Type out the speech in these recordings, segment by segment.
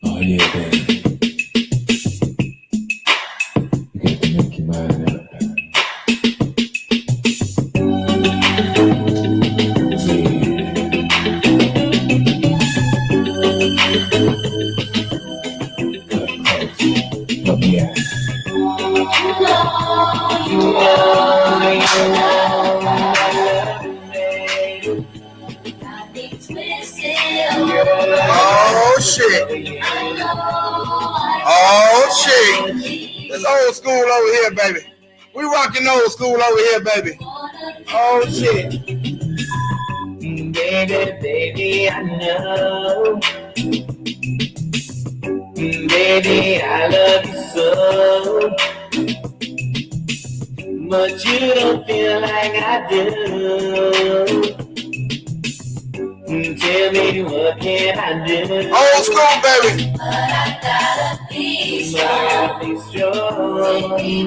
Oh yeah, baby. You got to make your mind up. Help me out. Oh shit. Oh shit. It's old school over here, baby. We rocking old school over here, baby. Oh shit. Baby, baby, I know. Baby, I love you so. But you don't feel like I do. Tell me what can I do? Old school, baby. But I gotta be strong.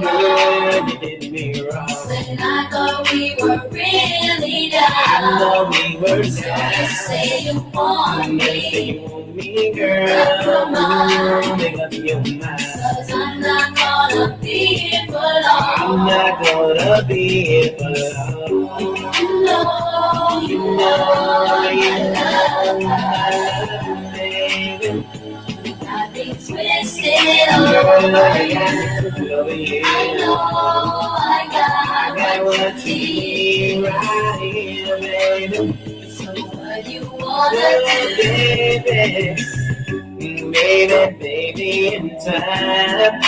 Girl, you did me wrong. When I thought we were really down, I know we were sad. You say you want me. You say you want me, girl. Come on, make up your mind. 'Cause I'm not gonna be here for long. I'm not gonna be here for long. You know, you know, you know, I love you, baby. I've been twisted over you. I know I got what you need right here, baby. So what you wanna do, baby? Baby, baby, in time.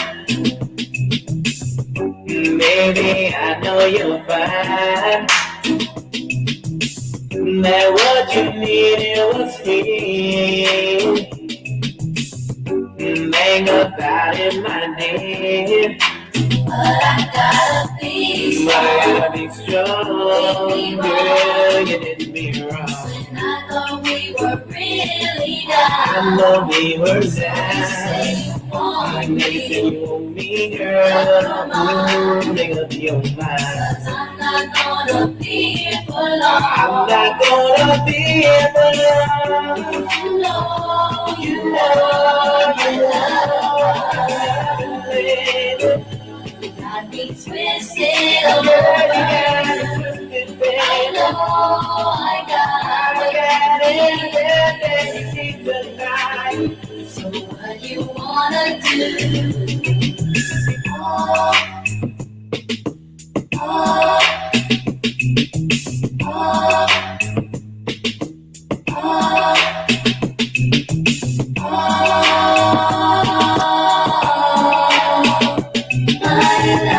Baby, I know you're fine. That what you needed was here. Ain't about it, my dear. But I gotta be strong. Girl, you did me wrong. When I thought we were really down, I know we were sad. You say you want me. You say you want me, girl. Come on, make up your mind. 'Cause I'm not gonna be here for long. I'm not gonna be here for long. You know, you know, you know, baby. I'd be twisted over. I know I got it tonight. So what you wanna do? Oh, oh, oh, oh, my love.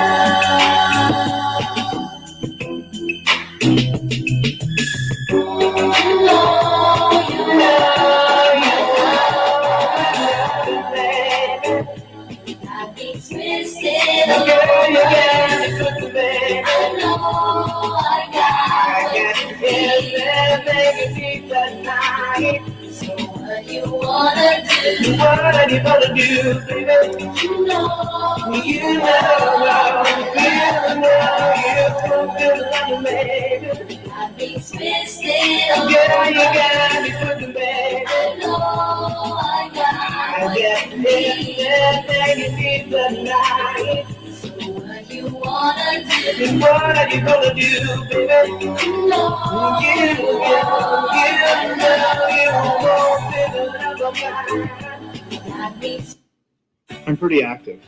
What are you gonna do, baby? You know, you baby. I've been twisted. Girl, you got me cooking, baby. I know I got it tonight. So what you wanna do? What are you gonna do, baby? You know, you won't feel another. I'm pretty active.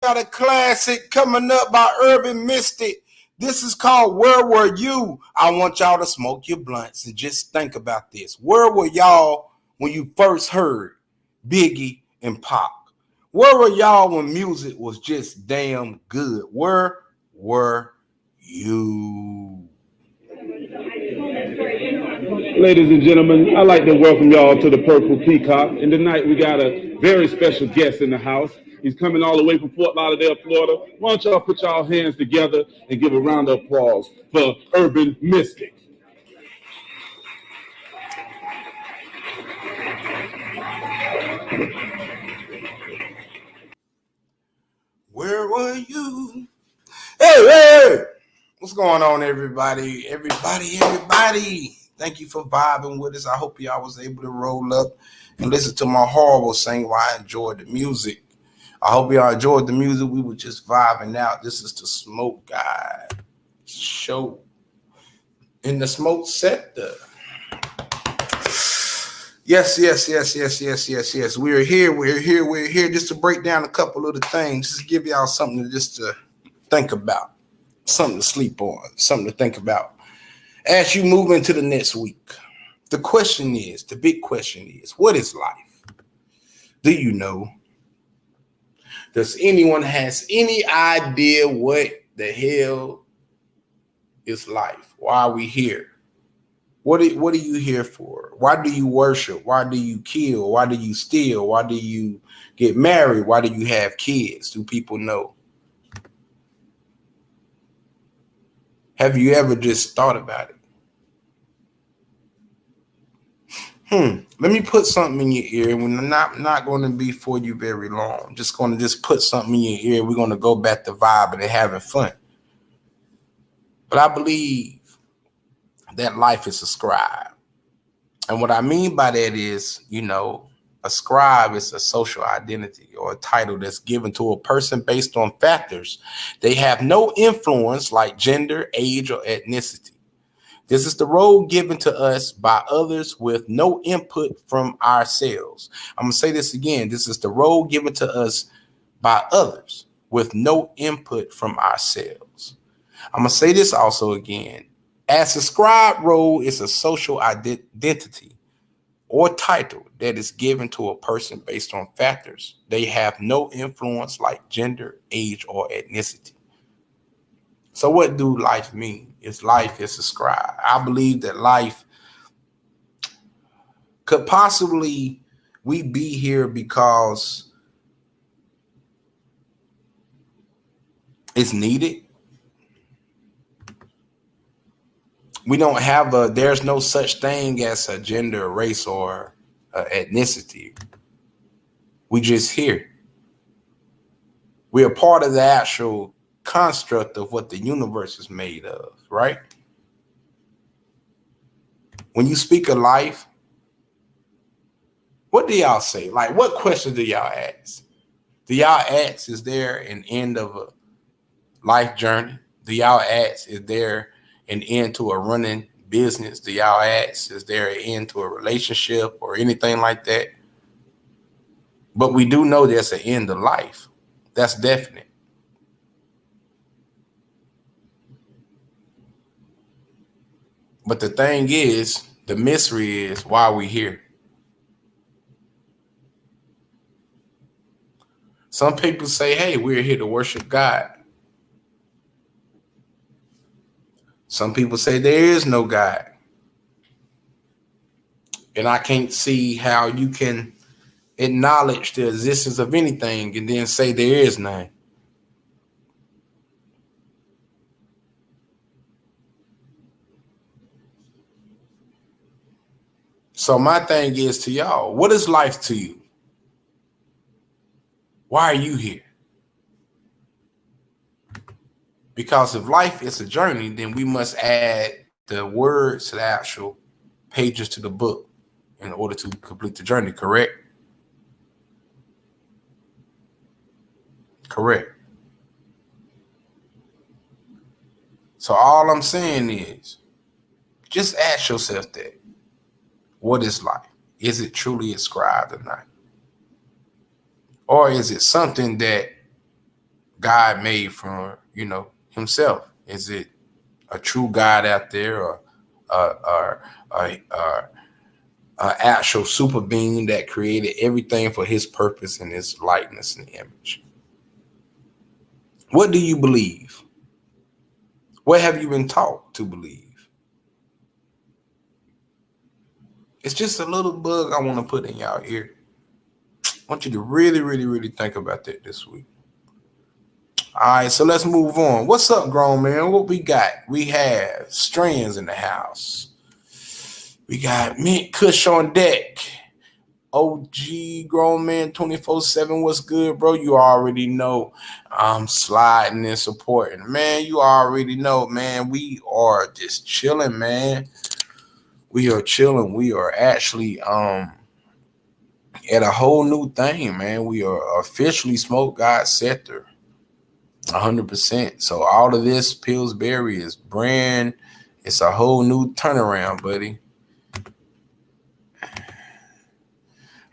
Got a classic coming up by Urban Mystic. This is called Where Were You? I want y'all to smoke your blunts and just think about this. Where were y'all when you first heard Biggie and Pac? Where were y'all when music was just damn good? Where were you? Ladies and gentlemen, I'd like to welcome y'all to the Purple Peacock. And tonight we got a very special guest in the house. He's coming all the way from Fort Lauderdale, Florida. Why don't y'all put y'all hands together and give a round of applause for Urban Mystic. Where were you? Hey! What's going on, everybody? Everybody. Thank you for vibing with us. I hope y'all was able to roll up and listen to my horrible sing while I enjoyed the music. I hope y'all enjoyed the music. We were just vibing out. This is the Smoke God show in the smoke sector. Yes. We're here just to break down a couple of the things, just to give y'all something to think about, something to sleep on, something to think about as you move into the next week. The big question is, what is life? Do you know? Does anyone has any idea what the hell is life? Why are we here? What are you here for? Why do you worship? Why do you kill? Why do you steal? Why do you get married? Why do you have kids? Do people know? Have you ever just thought about it? Let me put something in your ear. We're not going to be for you very long. I'm just going to put something in your ear. We're going to go back to vibing and having fun. But I believe that life is ascribed. And what I mean by that is, ascribe is a social identity or a title that's given to a person based on factors they have no influence, like gender, age, or ethnicity. This is the role given to us by others with no input from ourselves. I'm going to say this again. This is the role given to us by others with no input from ourselves. I'm going to say this also again. As ascribed role is a social identity or title that is given to a person based on factors they have no influence, like gender, age, or ethnicity. So what do life mean? Life is ascribed. I believe that life could possibly we be here because it's needed. We don't have there's no such thing as a gender, race, or ethnicity. We just here. We are part of the actual construct of what the universe is made of, right? When you speak of life, what do y'all say? Like, what question do y'all ask? Do y'all ask, is there an end of a life journey? Do y'all ask, is there an end to a running business? Do y'all ask, is there an end to a relationship or anything like that? But we do know there's an end to life. That's definite. But the thing is, the mystery is why we here. Some people say, hey, we're here to worship God. Some people say there is no God. And I can't see how you can acknowledge the existence of anything and then say there is none. So my thing is to y'all, what is life to you? Why are you here? Because if life is a journey, then we must add the words to the actual pages to the book in order to complete the journey, correct? Correct. So all I'm saying is, just ask yourself that. What is life? Is it truly ascribed or not? Or is it something that God made from, himself? Is it a true God out there, or a actual super being that created everything for his purpose and his likeness and image? What do you believe? What have you been taught to believe? It's just a little bug I want to put in y'all ear. I want you to really, really, really think about that this week. All right, so let's move on. What's up, grown man? What we got? We have Strands in the house. We got Mint Kush on deck. OG grown man 24/7. What's good, bro? You already know I'm sliding and supporting. Man, you already know, man. We are just chilling, man. We are chilling. We are actually at a whole new thing, man. We are officially Smoke God Sector 100%. So all of this Pillsbury is brand. It's a whole new turnaround, buddy.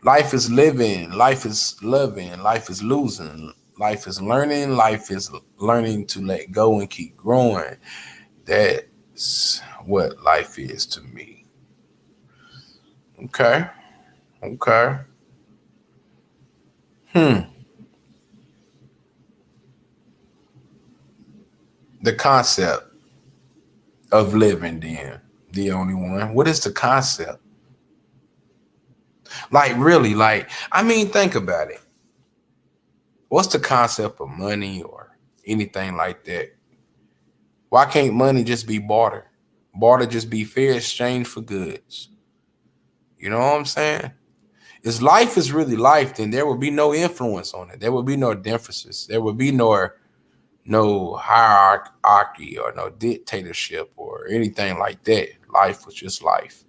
Life is living, life is loving, life is losing, life is learning, life is learning to let go and keep growing. That's what life is to me. Okay. The concept of living, then, the only one. What is the concept? Like, really, think about it. What's the concept of money or anything like that? Why can't money just be barter? Barter just be fair exchange for goods. You know what I'm saying? If life is really life, then there will be no influence on it. There will be no differences. There will be no hierarchy or no dictatorship or anything like that. Life was just life.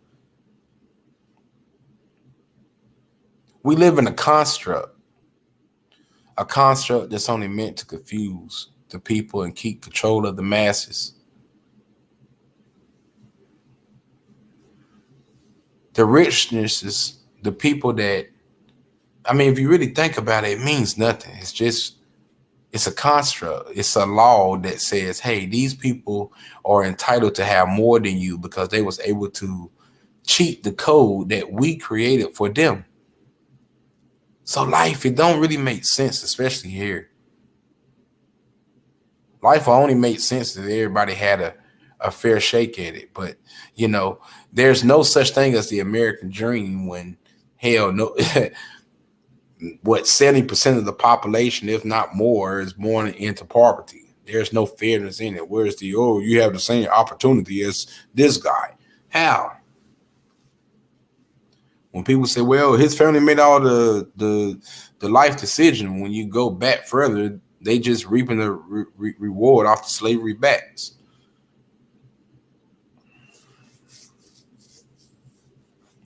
We live in a construct that's only meant to confuse the people and keep control of the masses. The richness is the people that, if you really think about it, it means nothing. It's a construct. It's a law that says, hey, these people are entitled to have more than you because they was able to cheat the code that we created for them. So life, it don't really make sense, especially here. Life will only make sense if everybody had a fair shake at it. But, there's no such thing as the American dream when, hell no, 70% of the population, if not more, is born into poverty. There's no fairness in it. Where's you have the same opportunity as this guy? How? When people say, well, his family made all the life decision, when you go back further, they just reaping the reward off the slavery backs.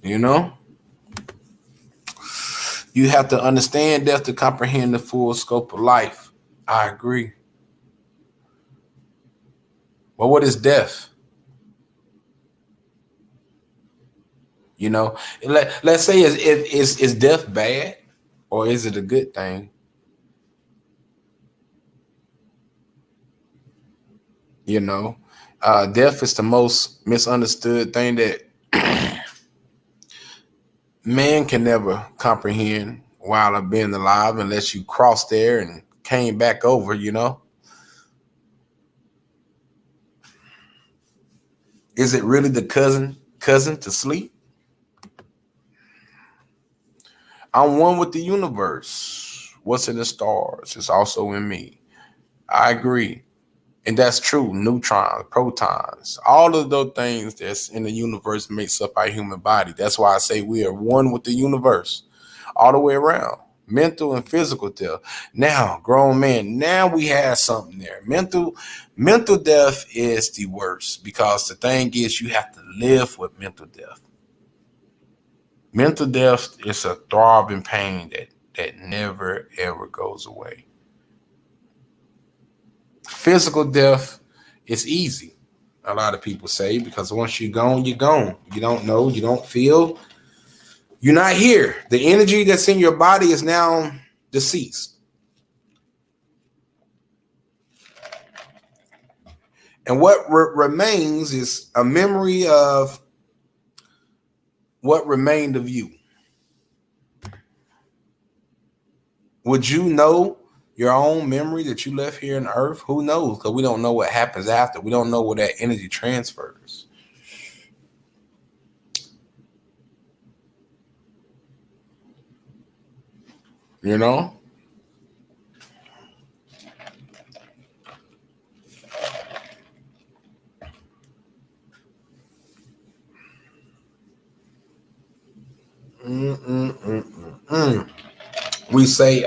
You have to understand death to comprehend the full scope of life. I agree. Well, what is death? Let's say, is death bad or is it a good thing? Death is the most misunderstood thing that man can never comprehend while being alive, unless you crossed there and came back over, Is it really the cousin to sleep? I'm one with the universe. What's in the stars is also in me. I agree. And that's true. Neutrons, protons, all of those things that's in the universe makes up our human body. That's why I say we are one with the universe all the way around. Mental and physical death. Now, grown man, now we have something there. Mental death is the worst, because the thing is, you have to live with mental death. Mental death is a throbbing pain that never, ever goes away. Physical death is easy, a lot of people say, because once you're gone, you're gone. You don't know, you don't feel, you're not here. The energy that's in your body is now deceased. And what remains is a memory of what remained of you. Would you know your own memory that you left here on earth? Who knows? Because we don't know what happens after. We don't know where that energy transfers. You know? We say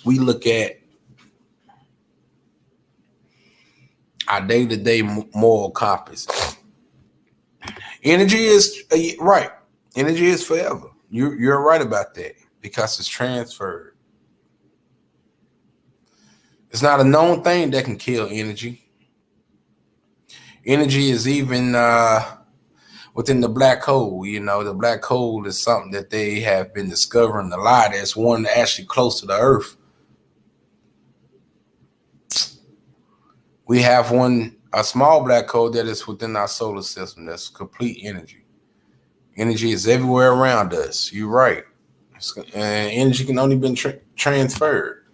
we look at our day-to-day moral compass. Energy is right. Energy is forever. You're right about that because it's transferred. It's not a known thing that can kill energy. Energy is even within the black hole. You know, the black hole is something that they have been discovering a lot. It's one actually close to the Earth. We have a small black hole that is within our solar system. That's complete energy. Energy is everywhere around us. You're right. And energy can only be transferred.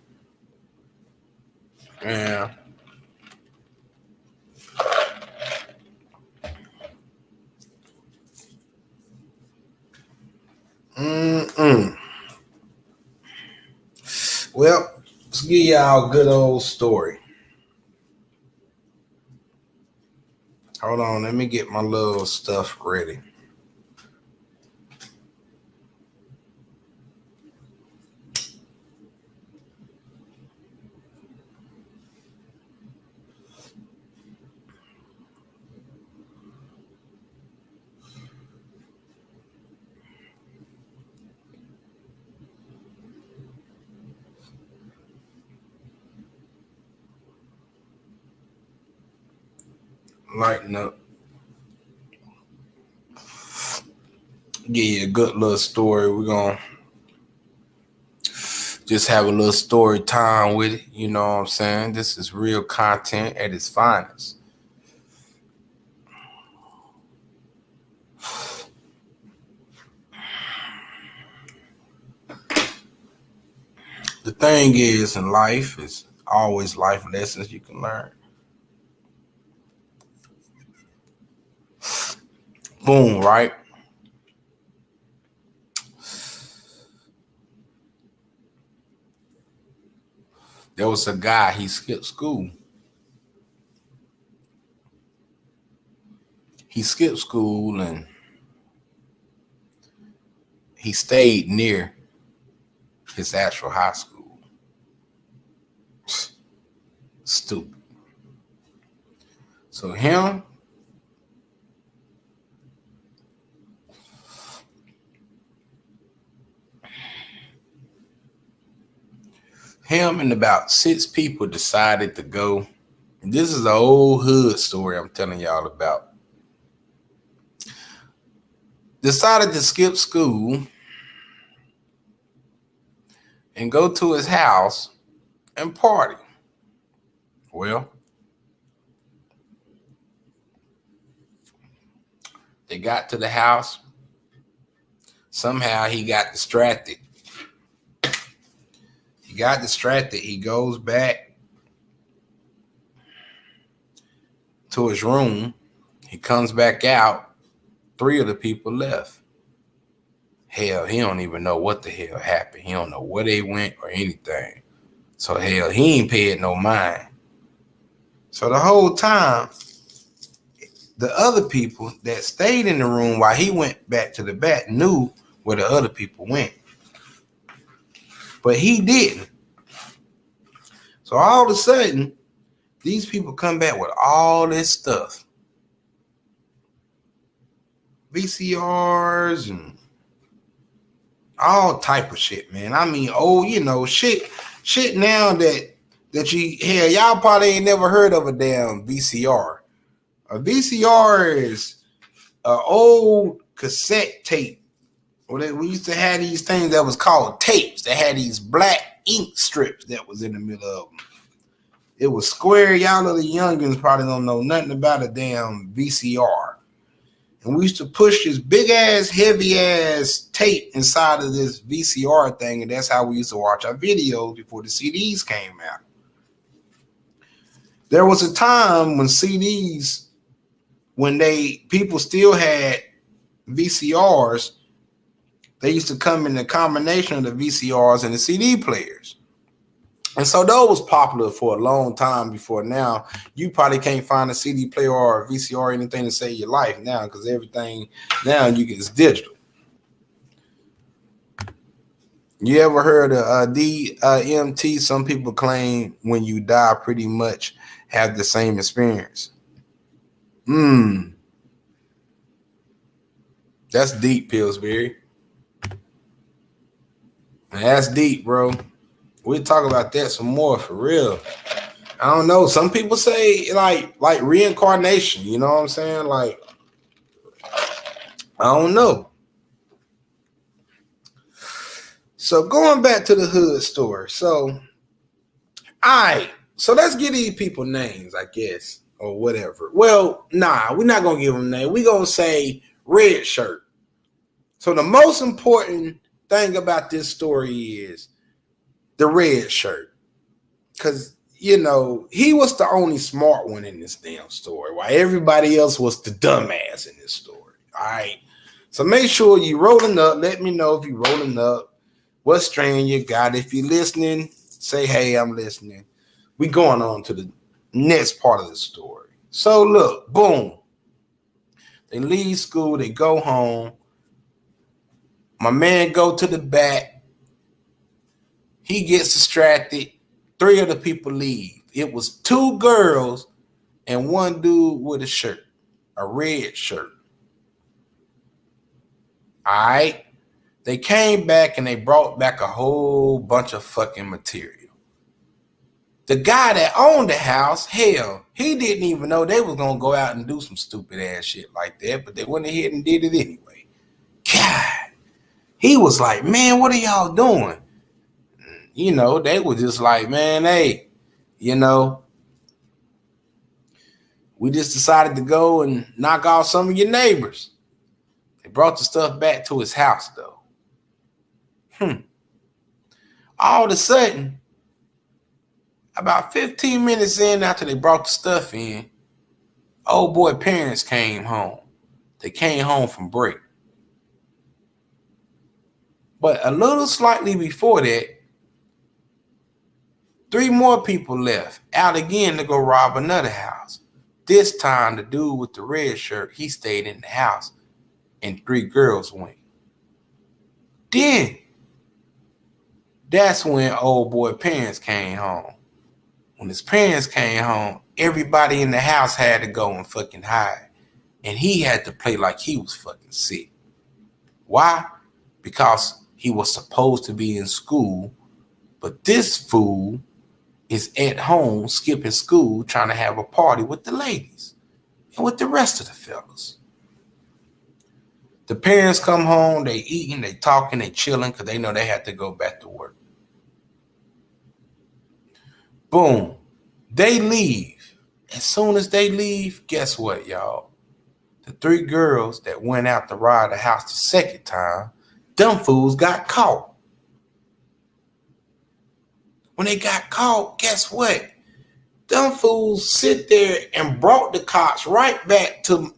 Yeah. Well, let's give y'all a good old story. Hold on, let me get my little stuff ready. Lighten up. Give you a good little story. We're going to just have a little story time with it. You know what I'm saying? This is real content at its finest. The thing is, in life, it's always life lessons you can learn. Boom, right? There was a guy, he skipped school. He skipped school and he stayed near his actual high school. Stupid. So him and about 6 people decided to go. This is an old hood story I'm telling y'all about. Decided to skip school and go to his house and party. Well, they got to the house. Somehow he got distracted. He goes back to his room. He comes back out. 3 of the people left. Hell, he don't even know what the hell happened. He don't know where they went or anything. So hell, he ain't paid no mind. So the whole time, the other people that stayed in the room while he went back to the back knew where the other people went. But he didn't. So all of a sudden, these people come back with all this stuff. VCRs and all type of shit, man. I mean, shit now that you, hell, y'all probably ain't never heard of a damn VCR. A VCR is an old cassette tape. We used to have these things that was called tapes that had these black ink strips that was in the middle of them. It was square. Y'all little youngins probably don't know nothing about a damn VCR. And we used to push this big ass, heavy ass tape inside of this VCR thing, and that's how we used to watch our videos before the CDs came out. There was a time when CDs, when people still had VCRs, they used to come in the combination of the VCRs and the CD players. And so those was popular for a long time before now. You probably can't find a CD player or a VCR or anything to save your life now because everything now you get is digital. You ever heard of DMT? Some people claim when you die pretty much have the same experience. That's deep, Pillsbury. That's deep, bro. We'll talk about that some more for real. I don't know. Some people say like reincarnation. You know what I'm saying? Like, I don't know. So going back to the hood story. So, all right. So let's give these people names, I guess, or whatever. Well, nah, we're not going to give them names. We're going to say red shirt. So the most important thing about this story is the red shirt, because you know he was the only smart one in this damn story, while everybody else was the dumbass in this story. All right, so make sure you rolling up. Let me know if you rolling up. What strain you got? If you're listening, say hey, I'm listening. We going on to the next part of the story. So look, boom. They leave school. They go home. My man go to the back. He gets distracted. 3 of the people leave. It was 2 girls and 1 dude with a shirt, a red shirt. All right. They came back and they brought back a whole bunch of fucking material. The guy that owned the house, hell, he didn't even know they was going to go out and do some stupid ass shit like that, but they went ahead and did it anyway. God. He was like, man, what are y'all doing? You know, they were just like, man, hey, you know, we just decided to go and knock off some of your neighbors. They brought the stuff back to his house, though. All of a sudden, about 15 minutes in after they brought the stuff in, old boy parents came home. They came home from break. But a little slightly before that, 3 more people left out again to go rob another house. This time, the dude with the red shirt, he stayed in the house and 3 girls went. Then, that's when old boy parents came home. When his parents came home, everybody in the house had to go and fucking hide. And he had to play like he was fucking sick. Why? Because he was supposed to be in school, but this fool is at home skipping school trying to have a party with the ladies and with the rest of the fellas. The parents come home, they eating, they talking, they chilling because they know they have to go back to work. Boom. They leave. As soon as they leave, guess what, y'all? The 3 girls that went out to rob the house the second time, them fools got caught. When they got caught, guess what? Them fools sit there and brought the cops right back to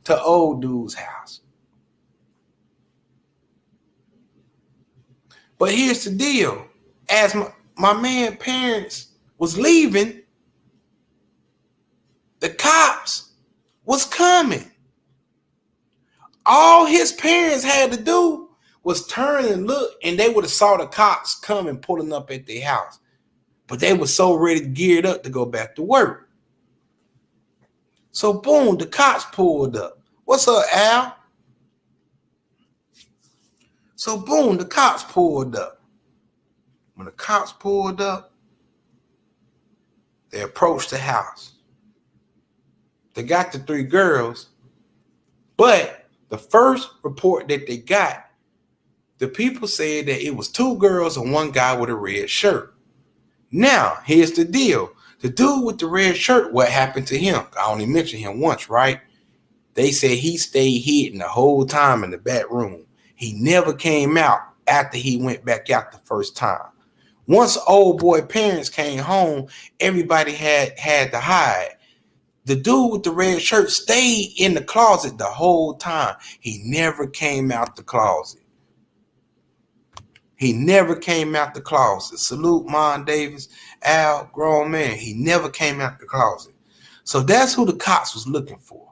old dude's house. But here's the deal. As my man parents was leaving, the cops was coming. All his parents had to do was turn and look, and they would have saw the cops coming, pulling up at their house. But they were so ready, geared up to go back to work. So boom, the cops pulled up. What's up, Al? So boom, the cops pulled up. When the cops pulled up, they approached the house. They got the 3 girls, but the first report that they got, the people said that it was 2 girls and 1 guy with a red shirt. Now, here's the deal. The dude with the red shirt, what happened to him? I only mentioned him once, right? They said he stayed hidden the whole time in the back room. He never came out after he went back out the first time. Once old boy parents came home, everybody had to hide. The dude with the red shirt stayed in the closet the whole time. He never came out the closet. He never came out the closet. Salute Mon Davis, Al, grown man. He never came out the closet. So that's who the cops was looking for.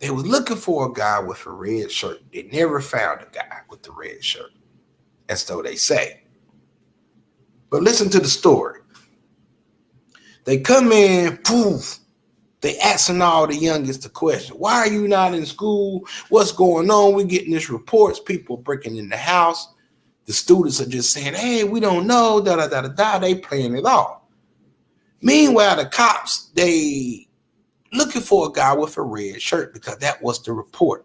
They was looking for a guy with a red shirt. They never found a guy with the red shirt. And so they say. But listen to the story. They come in, poof. They asking all the youngest the question. Why are you not in school? What's going on? We're getting these reports. People breaking in the house. The students are just saying, hey, we don't know. Da-da-da-da-da. They playing it off. Meanwhile, the cops, they looking for a guy with a red shirt because that was the report.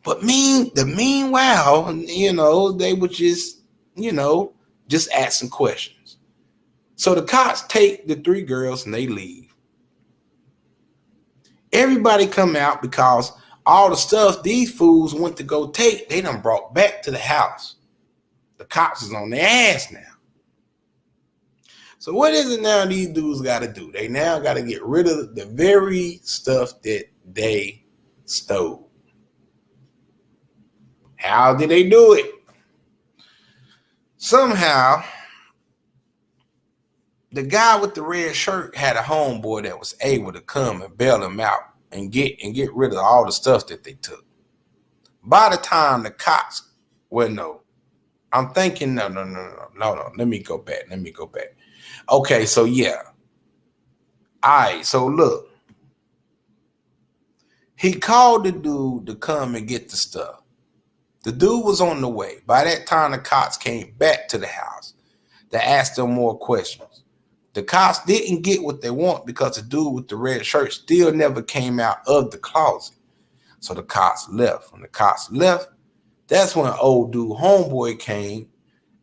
But meanwhile, they were just asking questions. So the cops take the 3 girls and they leave. Everybody come out because all the stuff these fools went to go take, they done brought back to the house. The cops is on their ass now. So what is it now these dudes got to do? They now got to get rid of the very stuff that they stole. How did they do it? Somehow, the guy with the red shirt had a homeboy that was able to come and bail him out and get rid of all the stuff that they took. By the time the cops, I'm thinking, no. Let me go back. Okay, so yeah. All right, so look. He called the dude to come and get the stuff. The dude was on the way. By that time, the cops came back to the house to ask them more questions. The cops didn't get what they want because the dude with the red shirt still never came out of the closet. So the cops left. When the cops left, that's when old dude homeboy came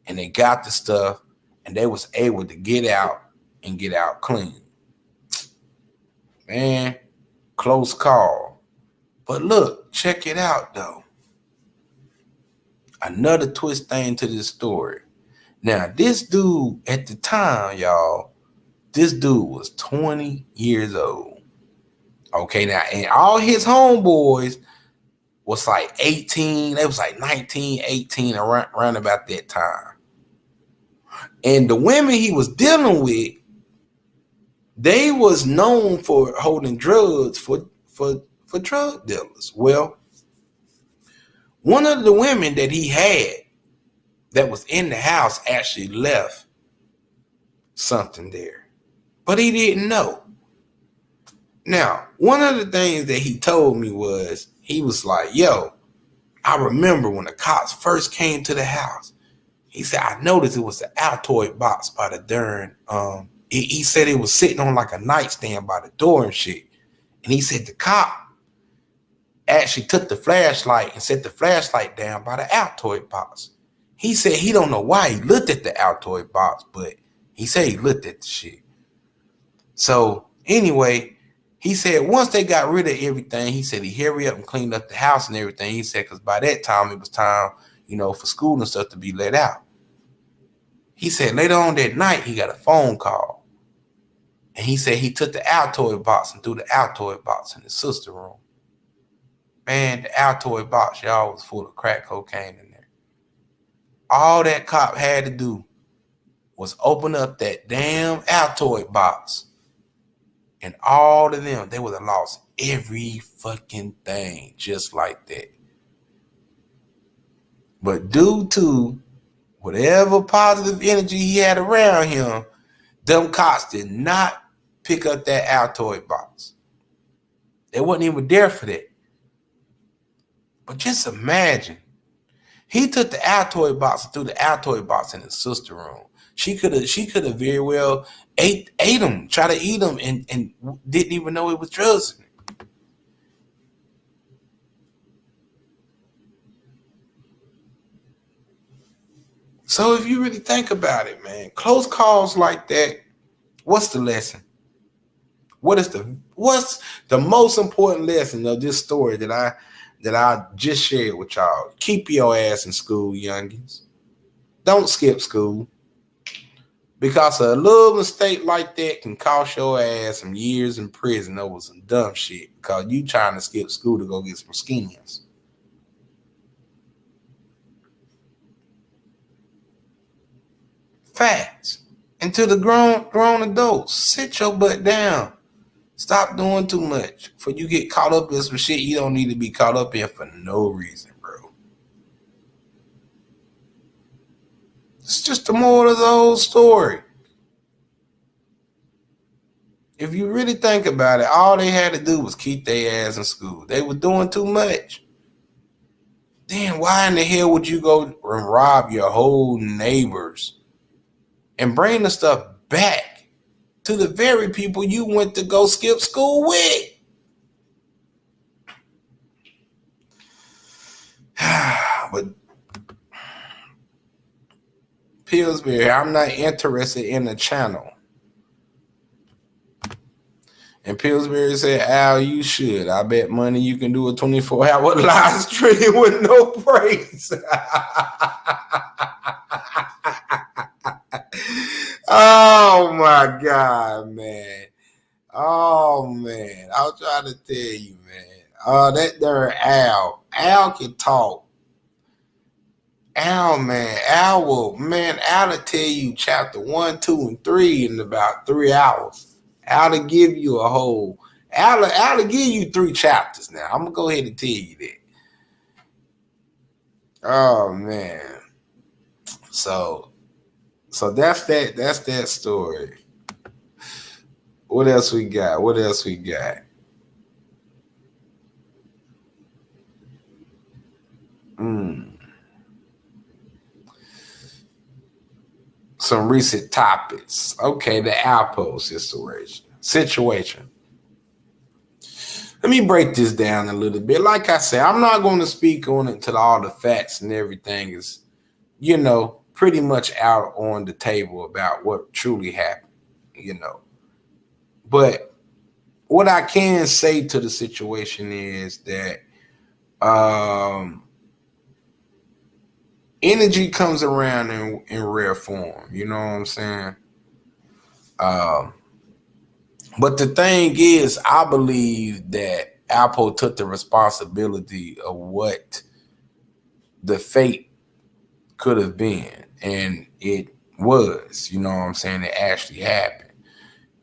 and they got the stuff and they was able to get out and get out clean. Man, close call. But look, check it out though. Another twist thing to this story. Now, this dude at the time, y'all, this dude was 20 years old. Okay, now, and all his homeboys was like 18. They was like 19, 18, around about that time. And the women he was dealing with, they was known for holding drugs for drug dealers. Well, one of the women that he had that was in the house actually left something there. But he didn't know. Now, one of the things that he told me was, he was like, yo, I remember when the cops first came to the house. He said, I noticed it was an Altoid box by the darn, he said it was sitting on like a nightstand by the door and shit. And he said the cop actually took the flashlight and set the flashlight down by the Altoid box. He said he don't know why he looked at the Altoid box, but he said he looked at the shit. So anyway, he said once they got rid of everything, he said he hurry up and cleaned up the house and everything. He said because by that time it was time, for school and stuff to be let out. He said later on that night he got a phone call. And he said he took the Altoid box and threw the Altoid box in his sister's room. Man, the Altoid box, y'all, was full of crack cocaine in there. All that cop had to do was open up that damn Altoid box. And all of them, they would have lost every fucking thing just like that. But due to whatever positive energy he had around him, them cops did not pick up that Altoid box. They wasn't even there for that. But just imagine, he took the Altoid box and threw the Altoid box in his sister's room. She could have very well ate them, try to eat them, and didn't even know it was drugs in it. So if you really think about it, man, close calls like that, what's the lesson? What's the most important lesson of this story that I just shared with y'all? Keep your ass in school, youngins. Don't skip school. Because a little mistake like that can cost your ass some years in prison over some dumb shit because you trying to skip school to go get some skins. Facts. And to the grown adults, sit your butt down. Stop doing too much before you get caught up in some shit you don't need to be caught up in for no reason, bro. It's just the moral of the whole story. If you really think about it, all they had to do was keep their ass in school. They were doing too much. Then why in the hell would you go and rob your whole neighbors and bring the stuff back to the very people you went to go skip school with? But Pillsbury, I'm not interested in the channel. And Pillsbury said, Al, you should. I bet money you can do a 24-hour live stream with no praise. Oh, my God, man. Oh, man. I was trying to tell you, man. That there Al. Al can talk. Al, man. Al will tell you chapter 1, 2, and 3 in about 3 hours. I'll give you a whole. I'll give you 3 chapters now. I'm gonna go ahead and tell you that. Oh man. So that's that. That's that story. What else we got? Some recent topics. Okay, the Alpo situation. Let me break this down a little bit. Like I said, I'm not going to speak on it until all the facts and everything is, pretty much out on the table about what truly happened, But what I can say to the situation is that energy comes around in rare form. You know what I'm saying? But the thing is, I believe that Apple took the responsibility of what the fate could have been. And it was, you know what I'm saying? It actually happened.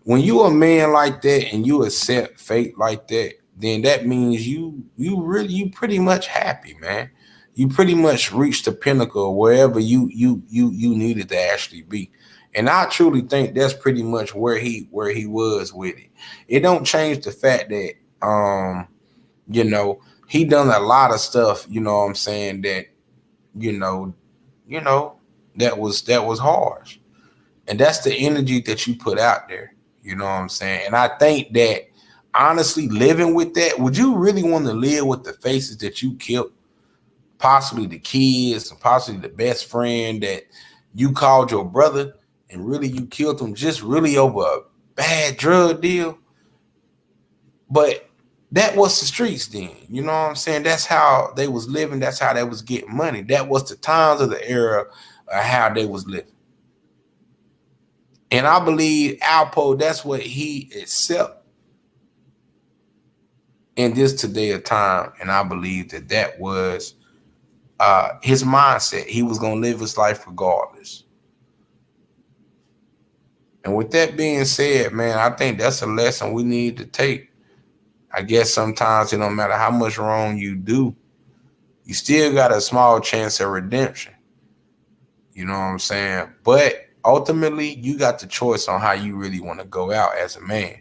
When you a man like that and you accept fate like that, then that means you pretty much happy, man. You pretty much reached the pinnacle wherever you needed to actually be. And I truly think that's pretty much where he was with it. It don't change the fact that he done a lot of stuff, you know what I'm saying, that that was harsh. And that's the energy that you put out there, you know what I'm saying? And I think that honestly living with that, would you really want to live with the faces that you killed? Possibly the kids and possibly the best friend that you called your brother and really you killed them just really over a bad drug deal. But that was the streets then. You know what I'm saying? That's how they was living. That's how they was getting money. That was the times of the era of how they was living. And I believe Alpo, that's what he accepted in this today of time. And I believe that was his mindset. He was going to live his life regardless. And with that being said, man, I think that's a lesson we need to take. I guess sometimes it don't matter how much wrong you do, you still got a small chance of redemption. You know what I'm saying? But ultimately, you got the choice on how you really want to go out as a man.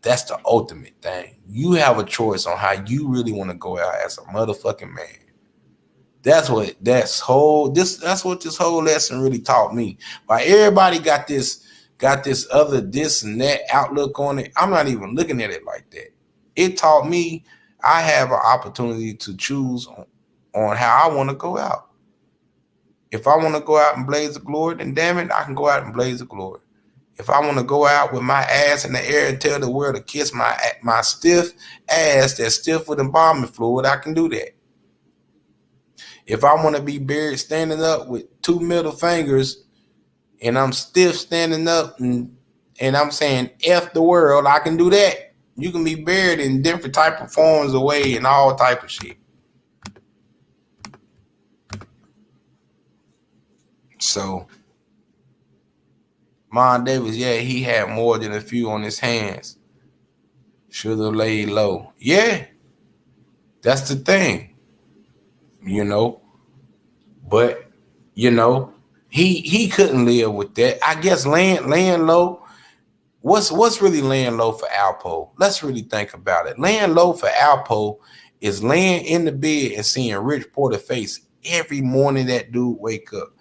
That's the ultimate thing. You have a choice on how you really want to go out as a motherfucking man. That's what this whole lesson really taught me. Why everybody got this other this and that outlook on it. I'm not even looking at it like that. It taught me I have an opportunity to choose on how I want to go out. If I want to go out and blaze the glory, then damn it, I can go out and blaze the glory. If I want to go out with my ass in the air and tell the world to kiss my stiff ass that's stiffer than embalming fluid, I can do that. If I want to be buried standing up with 2 middle fingers and I'm stiff standing up and I'm saying F the world, I can do that. You can be buried in different type of forms of way and all type of shit. So, Mon Davis, yeah, he had more than a few on his hands. Should have laid low. Yeah, that's the thing. You know, but you know, he couldn't live with that. I guess laying low. What's really laying low for Alpo? Let's really think about it. Laying low for Alpo is laying in the bed and seeing Rich Porter face every morning that dude wake up.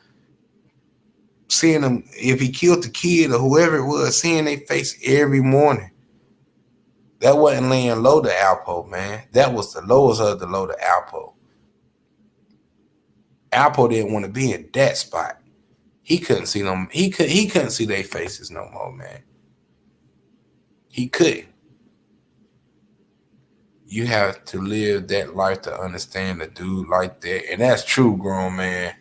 Seeing him, if he killed the kid or whoever it was, seeing their face every morning. That wasn't laying low to Alpo, man. That was the lowest of the low to Alpo. Alpo didn't want to be in that spot. He couldn't see them. He couldn't see their faces no more, man. He couldn't. You have to live that life to understand a dude like that. And that's true, grown man.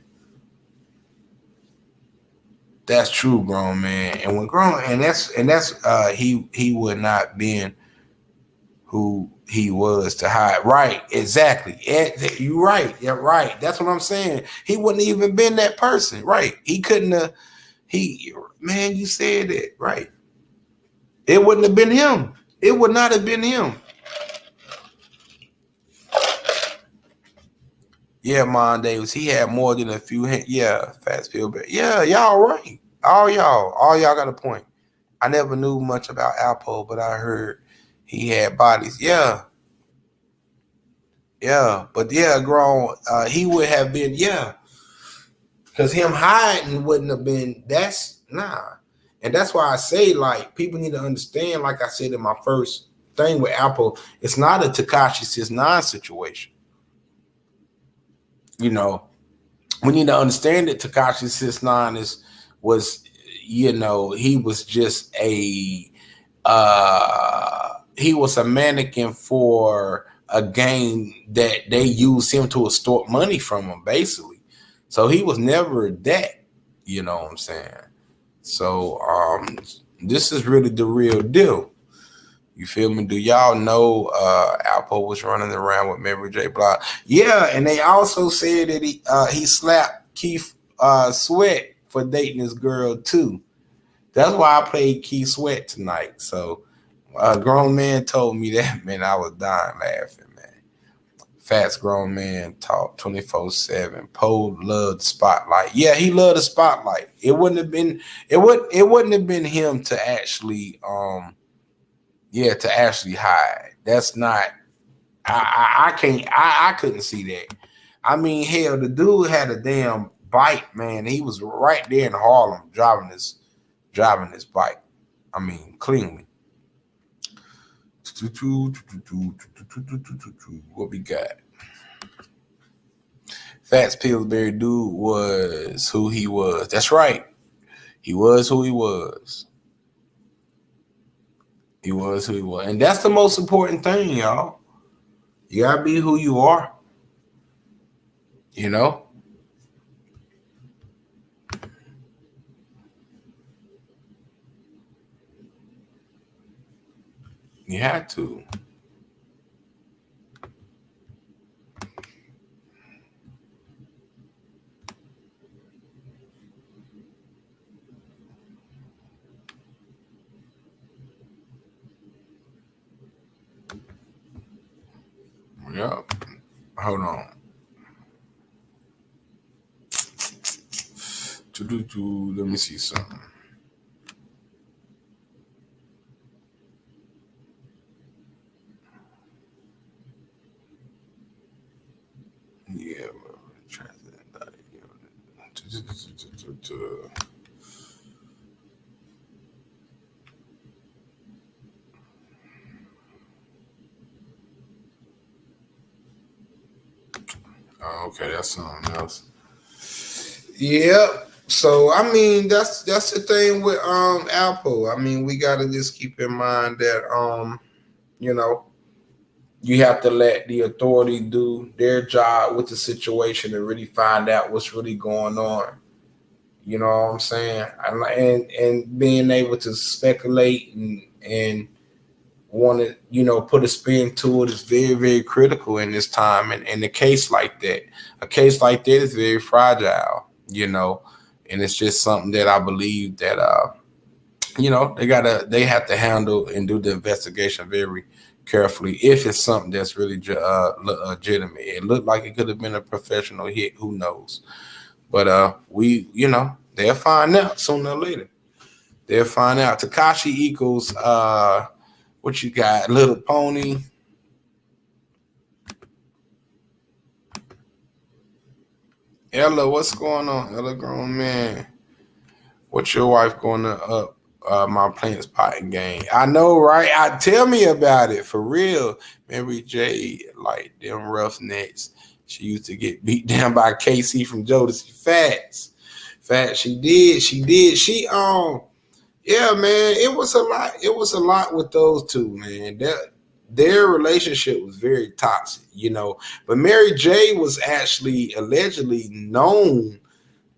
That's true, grown man. And when grown, and that's he would not been who he was to hide. Right, exactly. You're right. Yeah, right. That's what I'm saying. He wouldn't even been that person. Right. He couldn't have. Man, you said it right. It wouldn't have been him. It would not have been him. Yeah, Mon Davis. He had more than a few. Yeah, Fast Spielberg. Yeah, y'all right. All y'all got a point. I never knew much about Alpo, but I heard he had bodies. Yeah. But yeah, grown. He would have been. Yeah, because him hiding wouldn't have been. That's nah. And that's why I say, like, people need to understand, like I said in my first thing with Apple, it's not a Tekashi 6ix9ine situation. You know, we need to understand that Tekashi 6ix9ine was, you know, he was just he was a mannequin for a game that they used him to extort money from him, basically. So he was never that, you know what I'm saying? So this is really the real deal. You feel me? Do y'all know Alpo was running around with Mary J. Blige? Yeah, and they also said that he slapped Keith Sweat for dating this girl too. That's why I played Keith Sweat tonight. So a grown man told me that, man, I was dying laughing, man. Fast grown man talk 24/7. Poe loved the spotlight. Yeah, he loved the spotlight. It wouldn't have been him to actually hide. That's not. I couldn't see that. I mean, hell, the dude had a damn bike, man. He was right there in Harlem driving his bike. I mean, cleanly. What we got? Fats Pillsbury dude was who he was. That's right. He was who he was. He was who he was. And that's the most important thing, y'all. You gotta be who you are. You know? You had to. Yep. Hold on. Let me see something. Yeah. Oh, okay, that's something else. Yep. So I mean, that's the thing with Apple. I mean, we gotta just keep in mind that you know, you have to let the authority do their job with the situation and really find out what's really going on. You know what I'm saying? And being able to speculate and want to, put a spin to it is very, very critical in this time. And a case like that is very fragile, and it's just something that I believe that, they have to handle and do the investigation very carefully. If it's something that's really legitimate, it looked like it could have been a professional hit. Who knows? But they'll find out sooner or later. They'll find out. Takashi equals what you got? Little Pony. Ella, what's going on? Ella, grown man. What's your wife going to up my plants potting game? I know, right? Tell me about it for real. Mary J, like them roughnecks. She used to get beat down by KC from Jodeci. Facts. She did. Yeah, man. It was a lot with those two, man. Their relationship was very toxic, But Mary J was actually allegedly known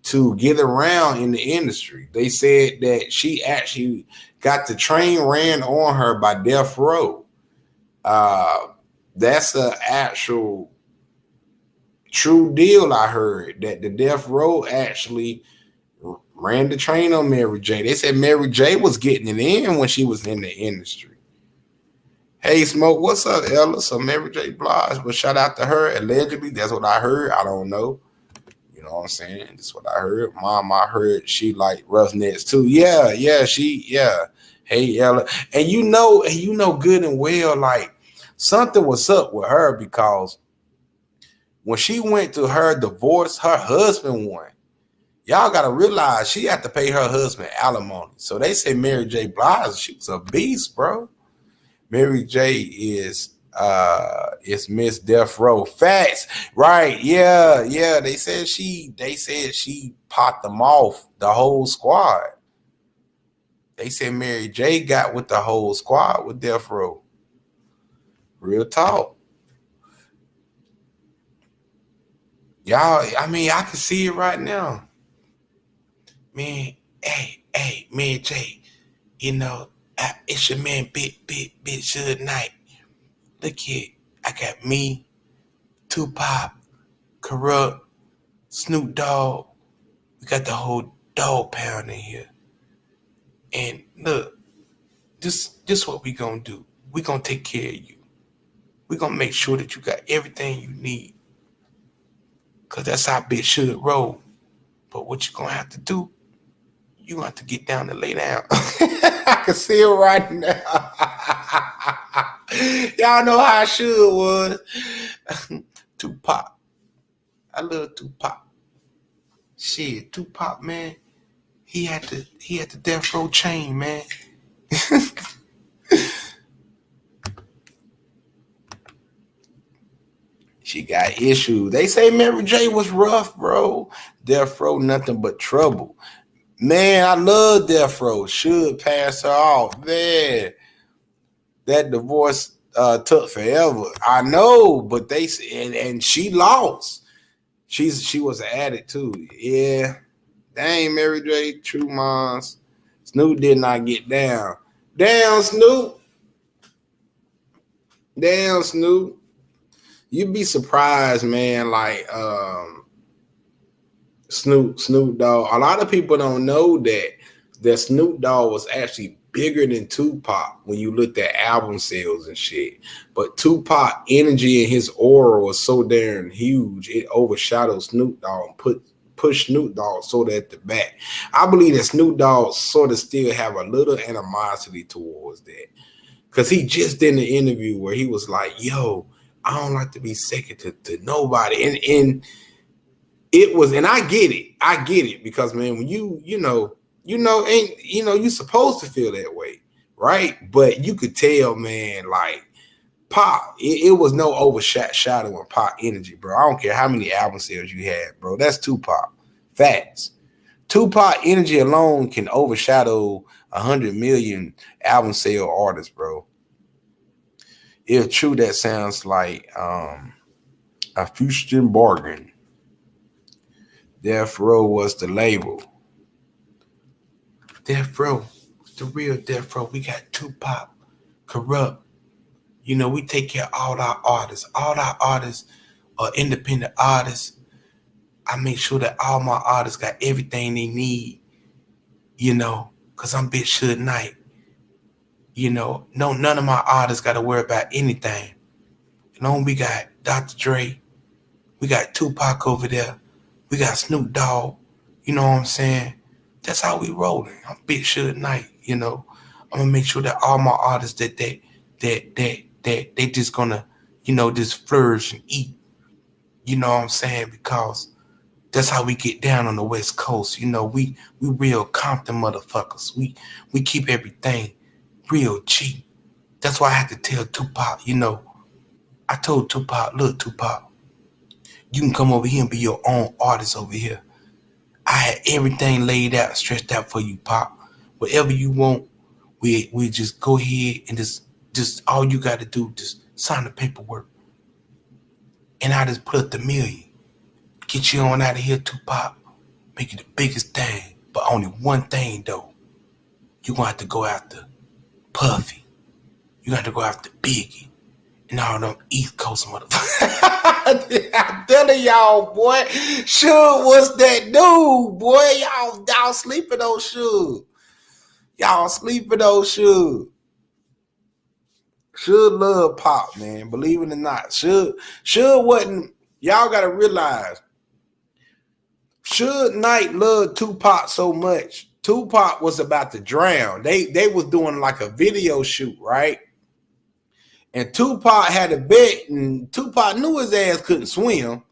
to get around in the industry. They said that she actually got the train ran on her by Death Row. That's an actual true deal. I heard that the Death Row actually ran the train on Mary J. They said Mary J was getting it in when she was in the industry. Hey, Smoke, what's up, Ella? So Mary J. Blige, but shout out to her. Allegedly, that's what I heard. I don't know. You know what I'm saying? That's what I heard. Mom, I heard she like roughnecks too. Yeah. Hey, Ella. And you know good and well, like something was up with her because when she went to her divorce, her husband won. Y'all got to realize she had to pay her husband alimony. So they say Mary J. Blige, she was a beast, bro. Mary J. is Miss Death Row. Facts, right? Yeah. They said she popped them off, the whole squad. They said Mary J. got with the whole squad with Death Row. Real talk. Y'all, I mean, I can see it right now. Man, hey, Mary J, it's your man, Big Suge Knight. Look here, I got me, Tupac, Corrupt, Snoop Dogg. We got the whole dog pound in here. And look, this what we gonna do. We gonna take care of you. We gonna make sure that you got everything you need. Cause that's how Big Suge roll. But what you gonna have to do, you gonna have to get down and lay down. I can see it right now. Y'all know how Suge was. Tupac. I love Tupac. Shit, Tupac, man. He had the Death Row chain, man. She got issues. They say Mary J was rough, bro. Death Row, nothing but trouble. Man, I love Death Row. Should pass her off. Man, that divorce took forever. I know, but they and she lost. She was an addict too. Yeah. Dang, Mary J, true moms. Snoop did not get down. Damn, Snoop. You'd be surprised, man. Like Snoop Dogg. A lot of people don't know that Snoop Dogg was actually bigger than Tupac when you looked at album sales and shit. But Tupac energy and his aura was so damn huge, it overshadowed Snoop Dogg and push Snoop Dogg sort of at the back. I believe that Snoop Dogg sort of still have a little animosity towards that. Because he just did an interview where he was like, yo, I don't like to be second to nobody. And it was, and I get it because, man, when you're supposed to feel that way, right? But you could tell, man, like Pop, it was no overshadowing Pop energy, bro. I don't care how many album sales you had, bro. That's Tupac. Facts. Tupac energy alone can overshadow 100 million album sale artists, bro. If true, that sounds like a fusion bargain. Death Row was the label. Death Row, the real Death Row. We got Tupac, Corrupt. You know, we take care of all our artists. All our artists are independent artists. I make sure that all my artists got everything they need, you know, because I'm Big Suge Knight. You know, no, none of my artists got to worry about anything. You know, we got Dr. Dre. We got Tupac over there. We got Snoop Dogg. You know what I'm saying? That's how we rolling. I'm Big Suge Knight, you know. I'm going to make sure that all my artists that they just going to, you know, just flourish and eat. You know what I'm saying? Because that's how we get down on the West Coast. You know, we real Compton motherfuckers. We keep everything real cheap. That's why I had to tell Tupac, you know, I told Tupac, look, Tupac, you can come over here and be your own artist over here. I had everything laid out, stretched out for you, Pop. Whatever you want, we just go ahead and just all you got to do, just sign the paperwork. And I just put up the million. Get you on out of here, Tupac. Make it the biggest thing. But only one thing, though. You're going to have to go after Puffy. You're going to have to go after Biggie. And all them East Coast motherfuckers. I'm telling y'all, boy. Suge was that dude, boy. Y'all sleeping on Suge. Y'all sleeping on Suge. Suge love Pop, man. Believe it or not. Suge wasn't. Y'all got to realize. Suge Knight loved Tupac so much. Tupac was about to drown. They was doing like a video shoot, right? And Tupac had a bet, and Tupac knew his ass couldn't swim,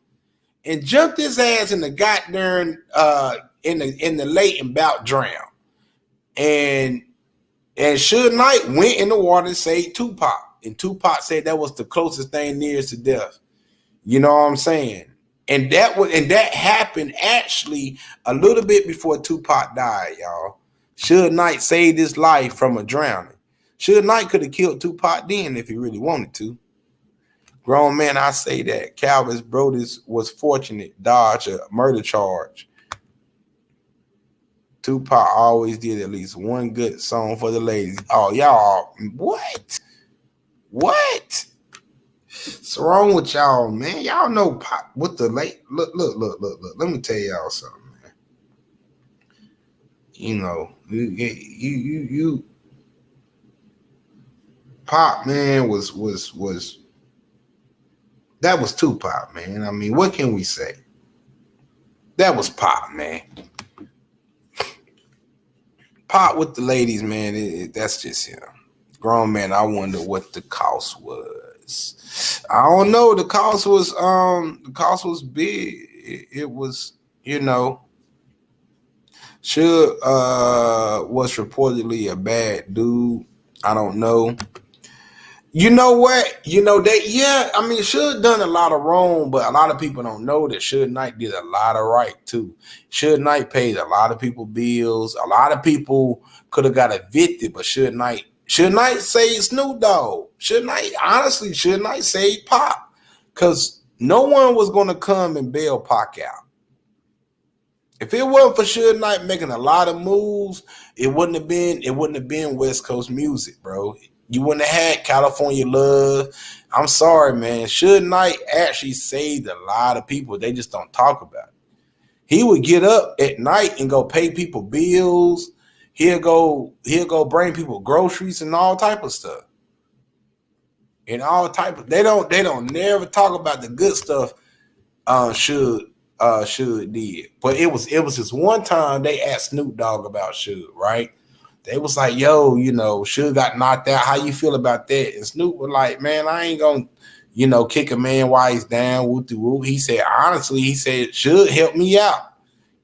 and jumped his ass in the goddamn in the lake and about drowned. And Suge Knight went in the water and saved Tupac. And Tupac said that was the closest thing nearest to death. You know what I'm saying? And that happened actually a little bit before Tupac died, y'all. Suge Knight saved his life from a drowning. Suge Knight could have killed Tupac then if he really wanted to. Grown man, I say that. Calvin's Brodus was fortunate, dodge a murder charge. Tupac always did at least one good song for the ladies. Oh, y'all, what? What? What's wrong with y'all, man? Y'all know Pop with the late. Look. Let me tell y'all something, man. You know, you Pop, man, was that was Tupac, man. I mean, what can we say? That was Pop, man. Pop with the ladies, man. That's just him. Grown man, I wonder what the cost was. I don't know. The cost was big. It was, you know. Suge was reportedly a bad dude. I don't know. You know what? You know that, yeah, I mean, Suge done a lot of wrong, but a lot of people don't know that Suge Knight did a lot of right too. Suge Knight paid a lot of people bills. A lot of people could have got evicted, but Suge Knight saved Snoop Dogg. Suge Knight saved Pop. Because no one was gonna come and bail Pac out. If it wasn't for Suge Knight making a lot of moves, it wouldn't have been West Coast music, bro. You wouldn't have had California Love. I'm sorry, man. Suge Knight actually saved a lot of people. They just don't talk about it. He would get up at night and go pay people bills. He'll go bring people groceries and all type of stuff. And all type of they don't never talk about the good stuff Suge did. But it was this one time they asked Snoop Dogg about Suge, right? They was like, yo, you know, Suge got knocked out. How you feel about that? And Snoop was like, man, I ain't gonna, you know, kick a man while he's down. Woo-de-woo. He said, honestly, Suge helped me out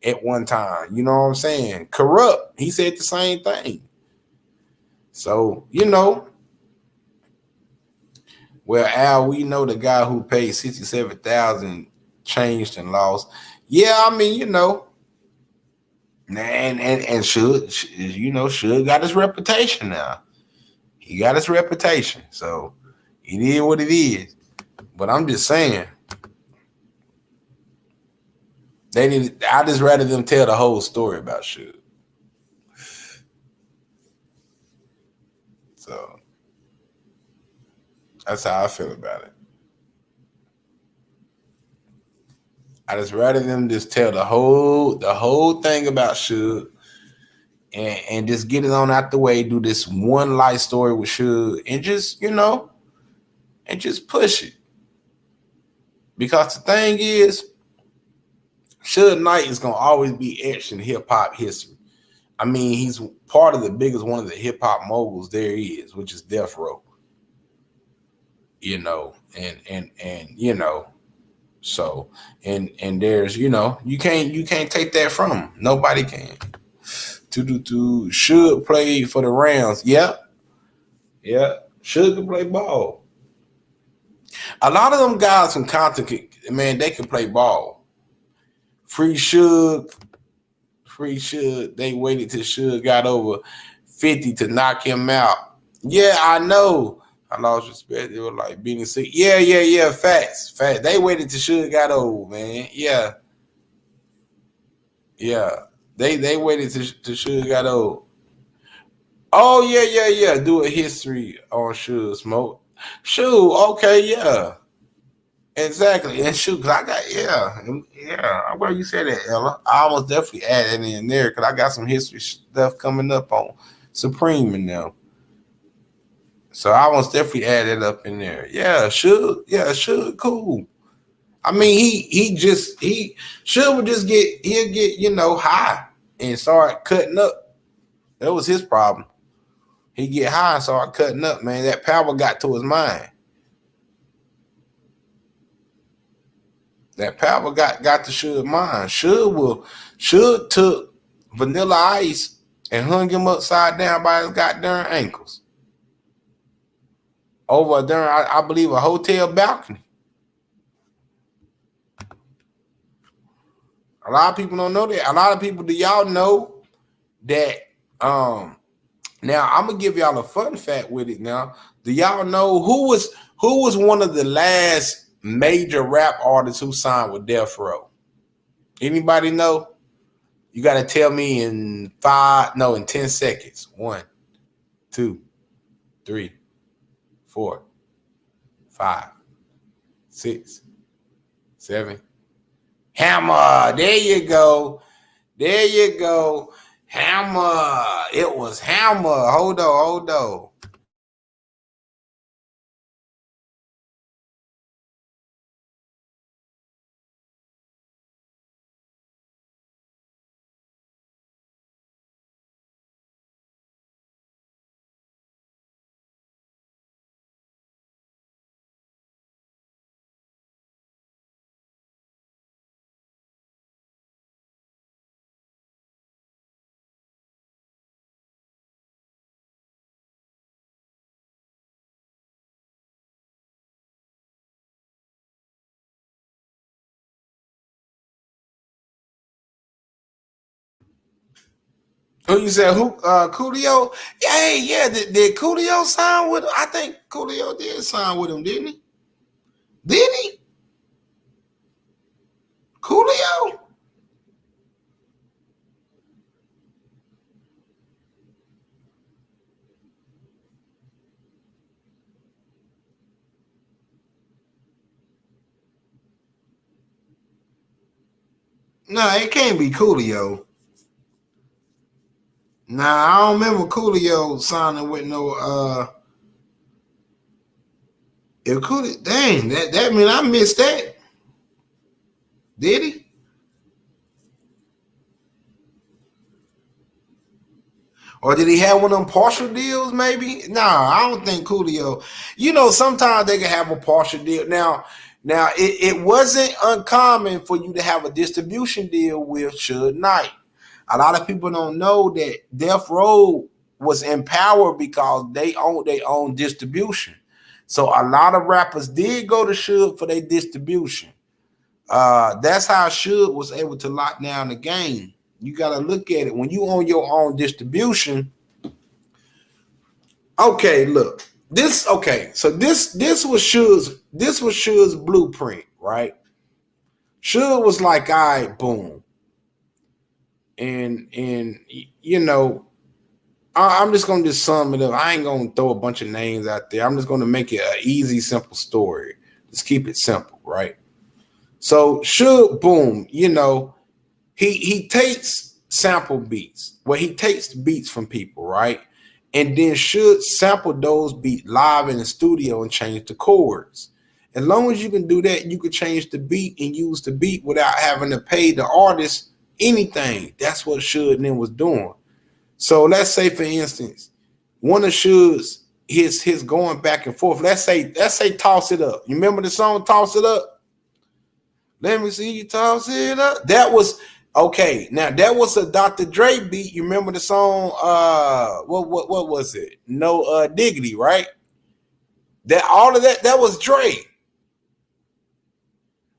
at one time. You know what I'm saying? Corrupt. He said the same thing. So, you know, well, Al, we know the guy who paid $67,000 changed and lost. Yeah, I mean, you know, And Suge, Suge got his reputation now. He got his reputation, so it is what it is. But I'm just saying, I just rather them tell the whole story about Suge. So that's how I feel about it. I just rather them just tell the whole thing about Suge and just get it on out the way, do this one life story with Suge and just, and just push it. Because the thing is, Suge Knight is going to always be etched in hip-hop history. I mean, he's part of the biggest one of the hip-hop moguls there is, which is Death Row. So, and there's, you can't take that from him. Nobody can. Should play for the Rams. Yeah. Should can play ball. A lot of them guys from Compton, man, they can play ball. Free Suge. They waited till Suge got over 50 to knock him out. Yeah, I know. I lost respect. They were like beating sick. Yeah. Facts. They waited till Suge got old, man. Yeah. They waited till Suge got old. Oh, yeah. Do a history on Suge Smoke. Suge, okay, yeah. Exactly. And Suge, because I got, I'm glad you said that, Ella. I almost definitely add that in there because I got some history stuff coming up on Supreme and them. So I almost definitely add that up in there. Yeah, Suge, cool. I mean, Suge would just he'll get, high and start cutting up. That was his problem. He get high and start cutting up, man. That power got to his mind. That power got to Suge's mind. Suge took Vanilla Ice and hung him upside down by his goddamn ankles. Over there, I believe, a hotel balcony. A lot of people don't know that. A lot of people, do y'all know that? Now I'm gonna give y'all a fun fact with it. Now, do y'all know who was one of the last major rap artists who signed with Death Row? Anybody know? You got to tell me in 10 seconds. 1, 2, 3, 4, 5, 6, 7. Hammer. There you go. Hammer. It was Hammer. Hold on. Who you said? Who? Coolio? Yeah. Did Coolio sign with him? I think Coolio did sign with him, didn't he? Did he? Coolio? No, it can't be Coolio. Nah, I don't remember Coolio signing with no if Coolio, dang, that mean I missed that. Did he? Or did he have one of them partial deals, maybe? Nah, I don't think Coolio. Sometimes they can have a partial deal. Now it wasn't uncommon for you to have a distribution deal with Suge Knight. A lot of people don't know that Death Row was empowered because they owned their own distribution. So a lot of rappers did go to Suge for their distribution. That's how Suge was able to lock down the game. You got to look at it when you own your own distribution. Okay, look. So this was Suge's blueprint, right? Suge was like, all right, boom. And you know, I'm just gonna just sum it up. I ain't gonna throw a bunch of names out there. I'm just gonna make it an easy, simple story. Just keep it simple, right? So Suge, boom, you know, he takes sample beats. Well, he takes beats from people, right? And then Suge sample those beats live in the studio and change the chords. As long as you can do that, you can change the beat and use the beat without having to pay the artist anything. That's what Suge then was doing. So let's say, for instance, one of Suge's his going back and forth. Let's say Toss It Up. You remember the song Toss It Up? Let me see you toss it up. That was okay. Now that was a Dr. Dre beat. You remember the song? What was it? No Diggity, right? That all of that was Dre.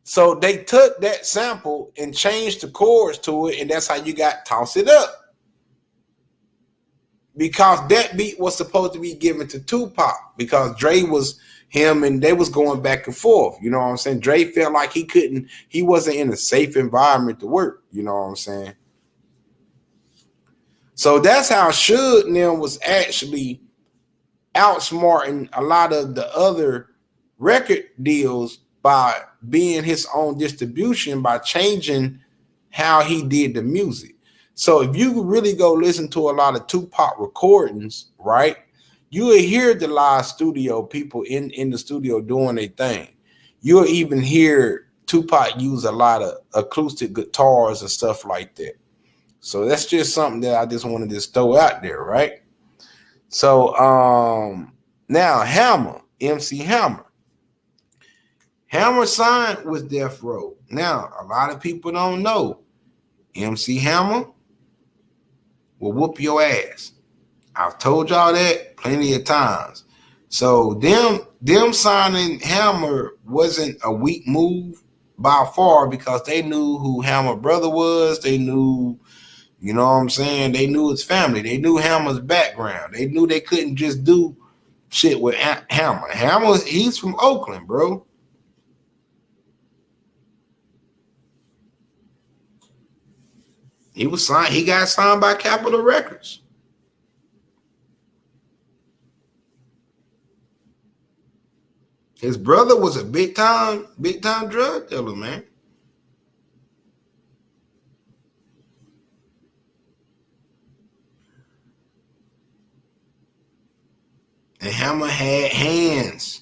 So they took that sample and changed the chords to it, and that's how you got Toss It Up. Because that beat was supposed to be given to Tupac, because Dre was him and they was going back and forth. You know what I'm saying? Dre felt like he wasn't in a safe environment to work. You know what I'm saying? So that's how Suge now was actually outsmarting a lot of the other record deals by being his own distribution, by changing how he did the music. So if you really go listen to a lot of Tupac recordings, right, you will hear the live studio people in the studio doing their thing. You'll even hear Tupac use a lot of acoustic guitars and stuff like that. So that's just something that I just wanted to throw out there, right? So now Hammer, MC Hammer. Hammer signed with Death Row. Now, a lot of people don't know MC Hammer will whoop your ass. I've told y'all that plenty of times. So them signing Hammer wasn't a weak move by far, because they knew who Hammer brother was. They knew, you know what I'm saying? They knew his family. They knew Hammer's background. They knew they couldn't just do shit with Hammer. Hammer, he's from Oakland, bro. He was signed. He got signed by Capitol Records. His brother was a big time drug dealer, man. And Hammer had hands.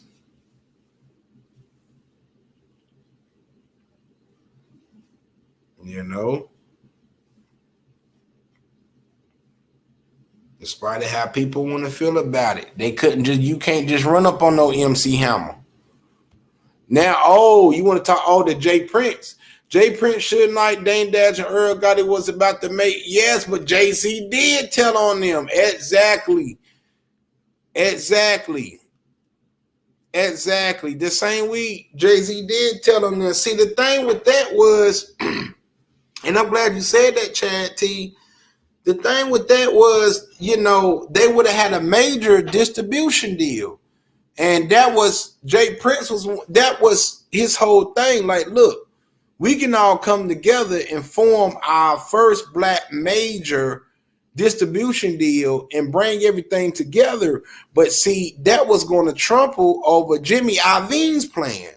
You know? Despite how people want to feel about it, you can't just run up on no MC Hammer. Now, you want to talk to Jay Prince. Jay Prince, Suge Knight, Dame Dash, and Earl Gotti was about to make, yes, but Jay-Z did tell on them. Exactly. The same week, Jay-Z did tell on them. See, the thing with that was, and I'm glad you said that, Chad T. The thing with that was, you know, they would have had a major distribution deal. And that was Jay Prince that was his whole thing. Like, look, we can all come together and form our first black major distribution deal and bring everything together. But see, that was going to trample over Jimmy Iovine's plan.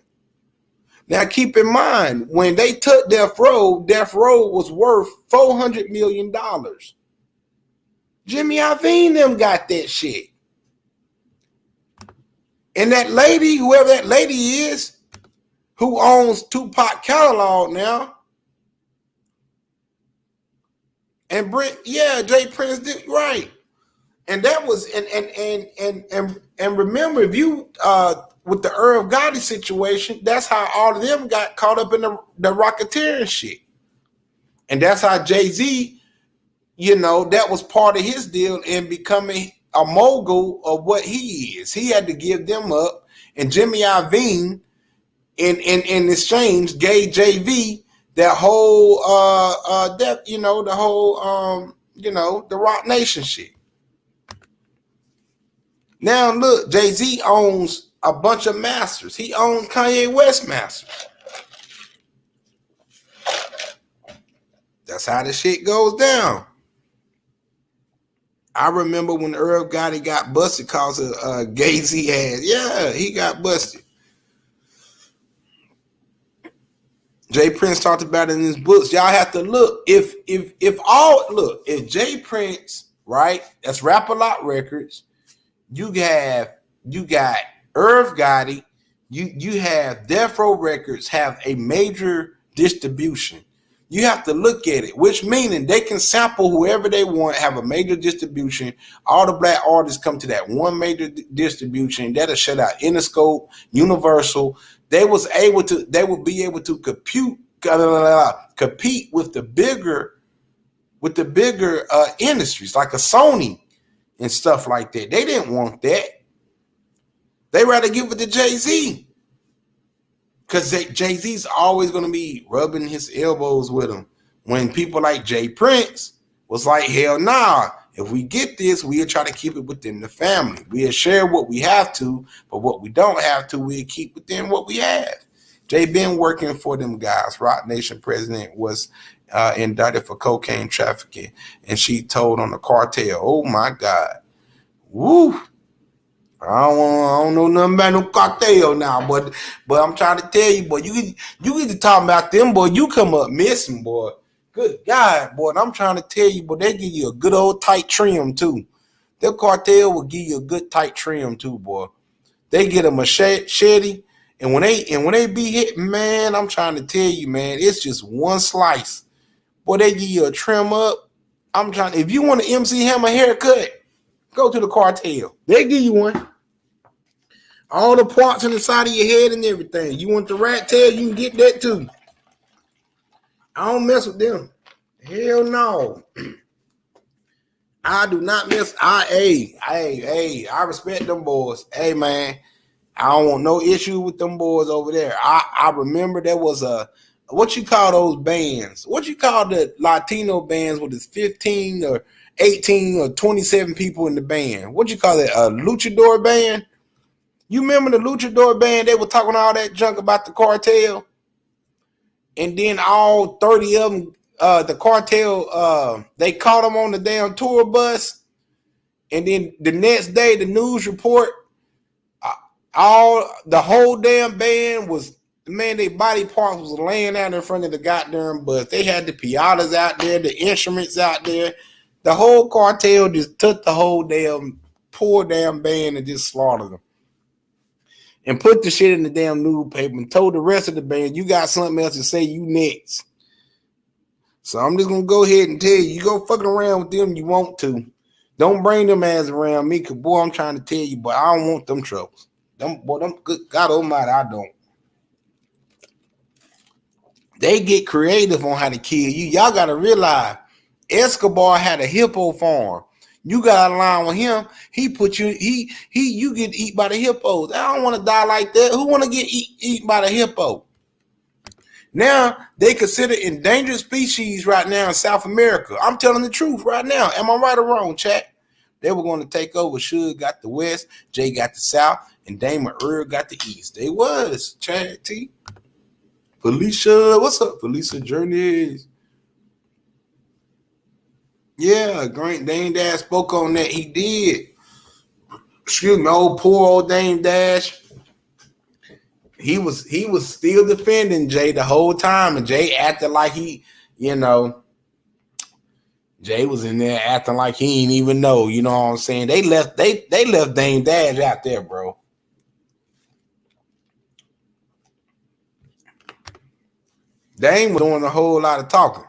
Now, keep in mind, when they took Death Row was worth $400 million. Jimmy Iovine them got that shit. And that lady, whoever that lady is, who owns Tupac catalog now, and Jay Prince did right. And that was and remember, if you with the Earl Gotti situation, that's how all of them got caught up in the racketeering shit. And that's how Jay-Z, you know, that was part of his deal in becoming a mogul of what he is. He had to give them up, and Jimmy Iovine in exchange gave JV that whole the whole the Rock Nation shit. Now look, Jay-Z owns a bunch of masters. He owns Kanye West masters. That's how the shit goes down. I remember when Irv Gotti got busted because of gays he had. Yeah, he got busted. Jay Prince talked about it in his books. Y'all have to look. If Jay Prince, right? That's Rap A Lot Records. You got Irv Gotti. You have Death Row Records have a major distribution. You have to look at it, which meaning they can sample whoever they want, have a major distribution. All the black artists come to that one major distribution. That'll shut out Interscope, Universal. They will be able to compete with the bigger industries like a Sony and stuff like that. They didn't want that. They rather give it to Jay-Z. Because Jay-Z's always going to be rubbing his elbows with him. When people like Jay Prince was like, hell nah, if we get this, we'll try to keep it within the family. We'll share what we have to, but what we don't have to, we'll keep within what we have. Jay been working for them guys. Rock Nation president was indicted for cocaine trafficking, and she told on the cartel, oh my God, woo. I don't know nothing about no cartel now, but I'm trying to tell you, boy, you get to talk about them, boy, you come up missing, boy. Good God, boy, and I'm trying to tell you, boy, they give you a good old tight trim too. Their cartel will give you a good tight trim too, boy. They get a machete, and when they be hit, man, I'm trying to tell you, man, it's just one slice. Boy, they give you a trim up. If you want an MC Hammer haircut, go to the cartel. They give you one. All the parts on the side of your head and everything. You want the rat tail, you can get that too. I don't mess with them. Hell no. I do not mess. I respect them boys. Hey, man, I don't want no issue with them boys over there. I remember there was what you call those bands? What you call the Latino bands with 15 or 18 or 27 people in the band? What you call it? A luchador band? You remember the luchador band? They were talking all that junk about the cartel. And then all 30 of them, the cartel, they caught them on the damn tour bus. And then the next day, the news report, the whole damn band was, man, their body parts was laying out in front of the goddamn bus. They had the piatas out there, the instruments out there. The whole cartel just took the whole damn poor damn band and just slaughtered them. And put the shit in the damn newspaper and told the rest of the band, you got something else to say, you next. So I'm just going to go ahead and tell you go fucking around with them you want to. Don't bring them ass around me, because, boy, I'm trying to tell you, but I don't want them troubles. Them good God almighty, I don't. They get creative on how to kill you. Y'all got to realize, Escobar had a hippo farm. You got a line with him. He put you. You get eat by the hippos. I don't want to die like that. Who want to get eat by the hippo? Now they consider endangered species right now in South America. I'm telling the truth right now. Am I right or wrong, chat? They were going to take over. Suge got the west, Jay got the south, and Damon Earl got the east. They was Chad T. Felicia, what's up, Felicia Journeys? Yeah, Grant Dame Dash spoke on that. He did. Excuse me, poor old Dame Dash. He was still defending Jay the whole time, and Jay acted like Jay was in there acting like he didn't even know. You know what I'm saying? They left Dame Dash out there, bro. Dame was doing a whole lot of talking.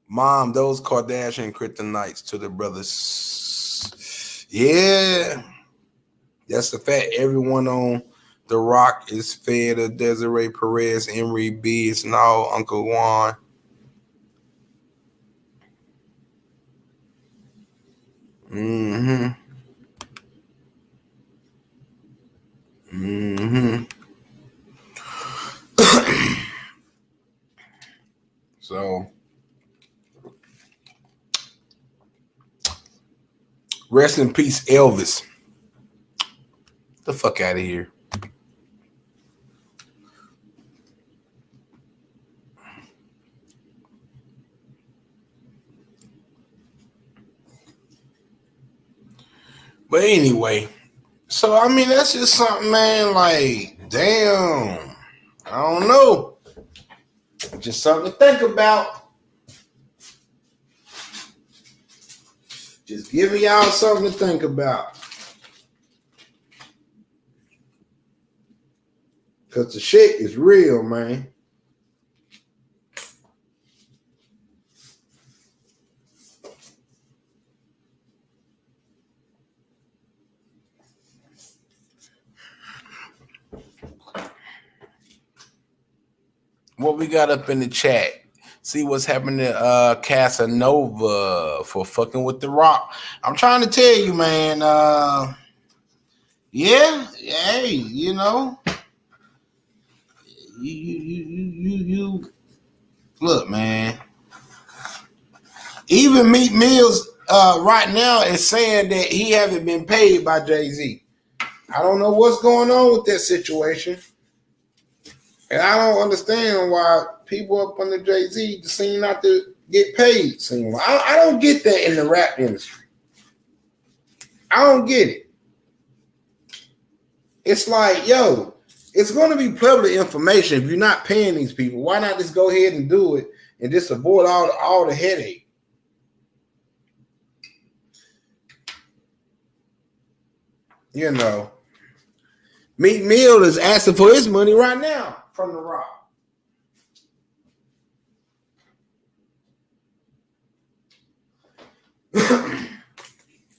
Mom, those Kardashian kryptonites to the brothers. Yeah. That's the fact. Everyone on The Rock is fed of Desiree Perez, Emery B. It's now Uncle Juan. Rest in peace, Elvis. The fuck out of here. But anyway, so I mean that's just something, man. Like, damn, I don't know. Just something to think about. Just giving y'all something to think about. Cause the shit is real, man. What we got up in the chat? See what's happening to Casanova for fucking with The Rock. I'm trying to tell you, man. Yeah, hey, you know, you look, man. Even Meek Mills right now is saying that he haven't been paid by Jay-Z. I don't know what's going on with that situation. And I don't understand why people up under Jay-Z seem not to get paid. I don't get that in the rap industry. I don't get it. It's like, yo, it's going to be public information. If you're not paying these people, why not just go ahead and do it and just avoid all the headache? You know, Meek Mill is asking for his money right now from The Rock.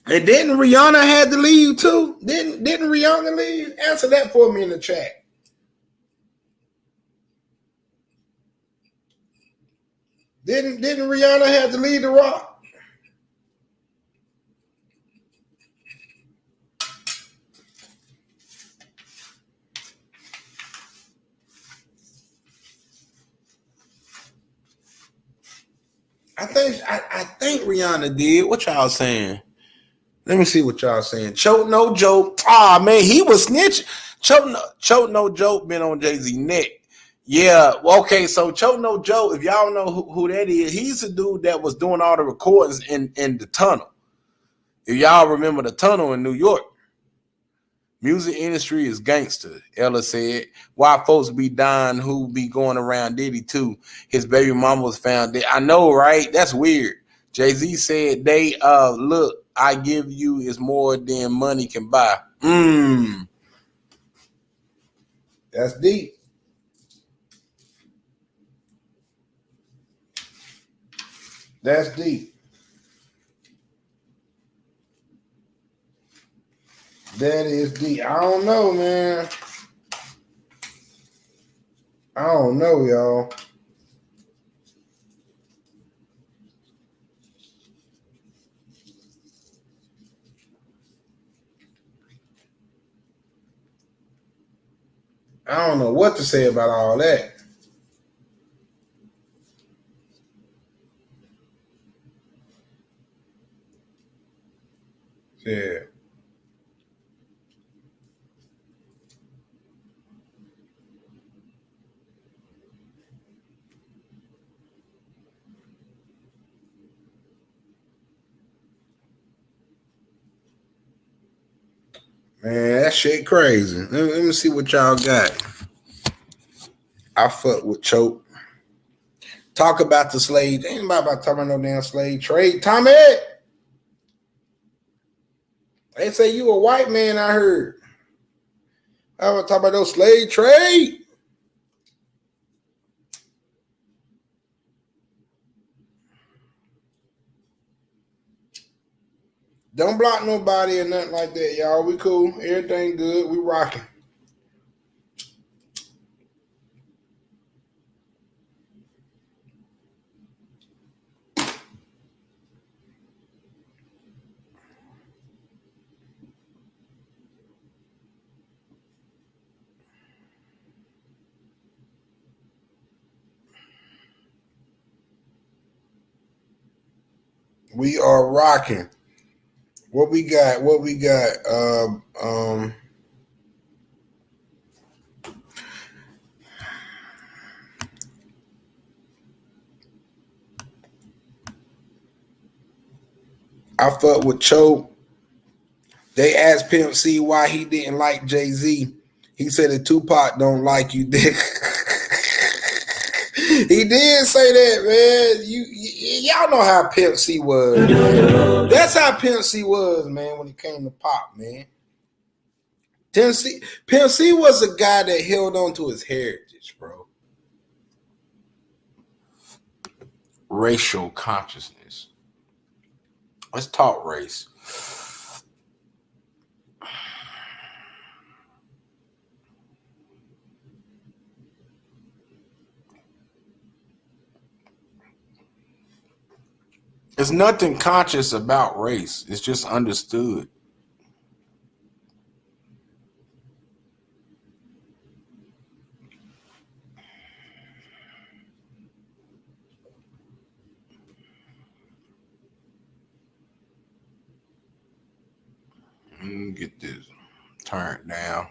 And didn't Rihanna had to leave too? Didn't Rihanna leave? Answer that for me in the chat. Didn't Rihanna have to leave The Rock? I think Rihanna did. What y'all saying? Let me see what y'all saying. Choke No Joke. Ah, man, he was snitching. Choke No Joke been on Jay-Z neck. Yeah, okay, so Choke No Joke, if y'all know who that is, he's the dude that was doing all the recordings in the tunnel. If y'all remember the tunnel in New York. Music industry is gangster, Ella said. Why folks be dying who be going around Diddy too? His baby mama was found dead. I know, right? That's weird. Jay-Z said, look, I give you is more than money can buy. That's deep. That's deep. That is deep. I don't know, man. I don't know, y'all. I don't know what to say about all that. Yeah. Man, that shit crazy. Let me see what y'all got. I fuck with Choke. Talk about the slave. Ain't nobody about talking about no damn slave trade. Tommy! They say you a white man, I heard. I was talking about no slave trade. Don't block nobody or nothing like that, y'all. We cool. Everything good. We rocking. We are rocking. What we got? I fuck with Cho. They asked Pimp C why he didn't like Jay-Z. He said that Tupac don't like you, dick. He did say that, man. Y'all know how Pimp C was. That's how Pimp C was, man, when it came to pop, man. Pimp C was a guy that held on to his heritage, bro. Racial consciousness. Let's talk race. There's nothing conscious about race. It's just understood. Let me get this turned down.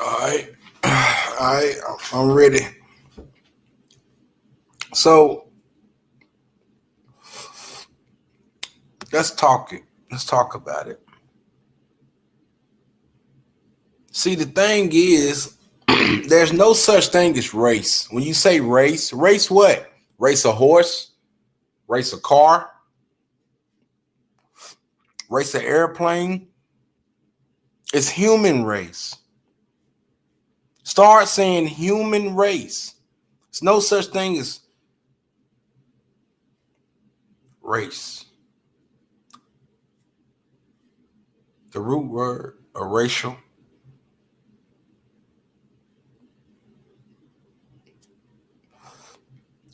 All right, I'm ready. So let's talk it. Let's talk about it. See, the thing is, there's no such thing as race. When you say race what? Race a horse? Race a car? Race an airplane? It's human race. Start saying human race. There's no such thing as race. The root word of racial.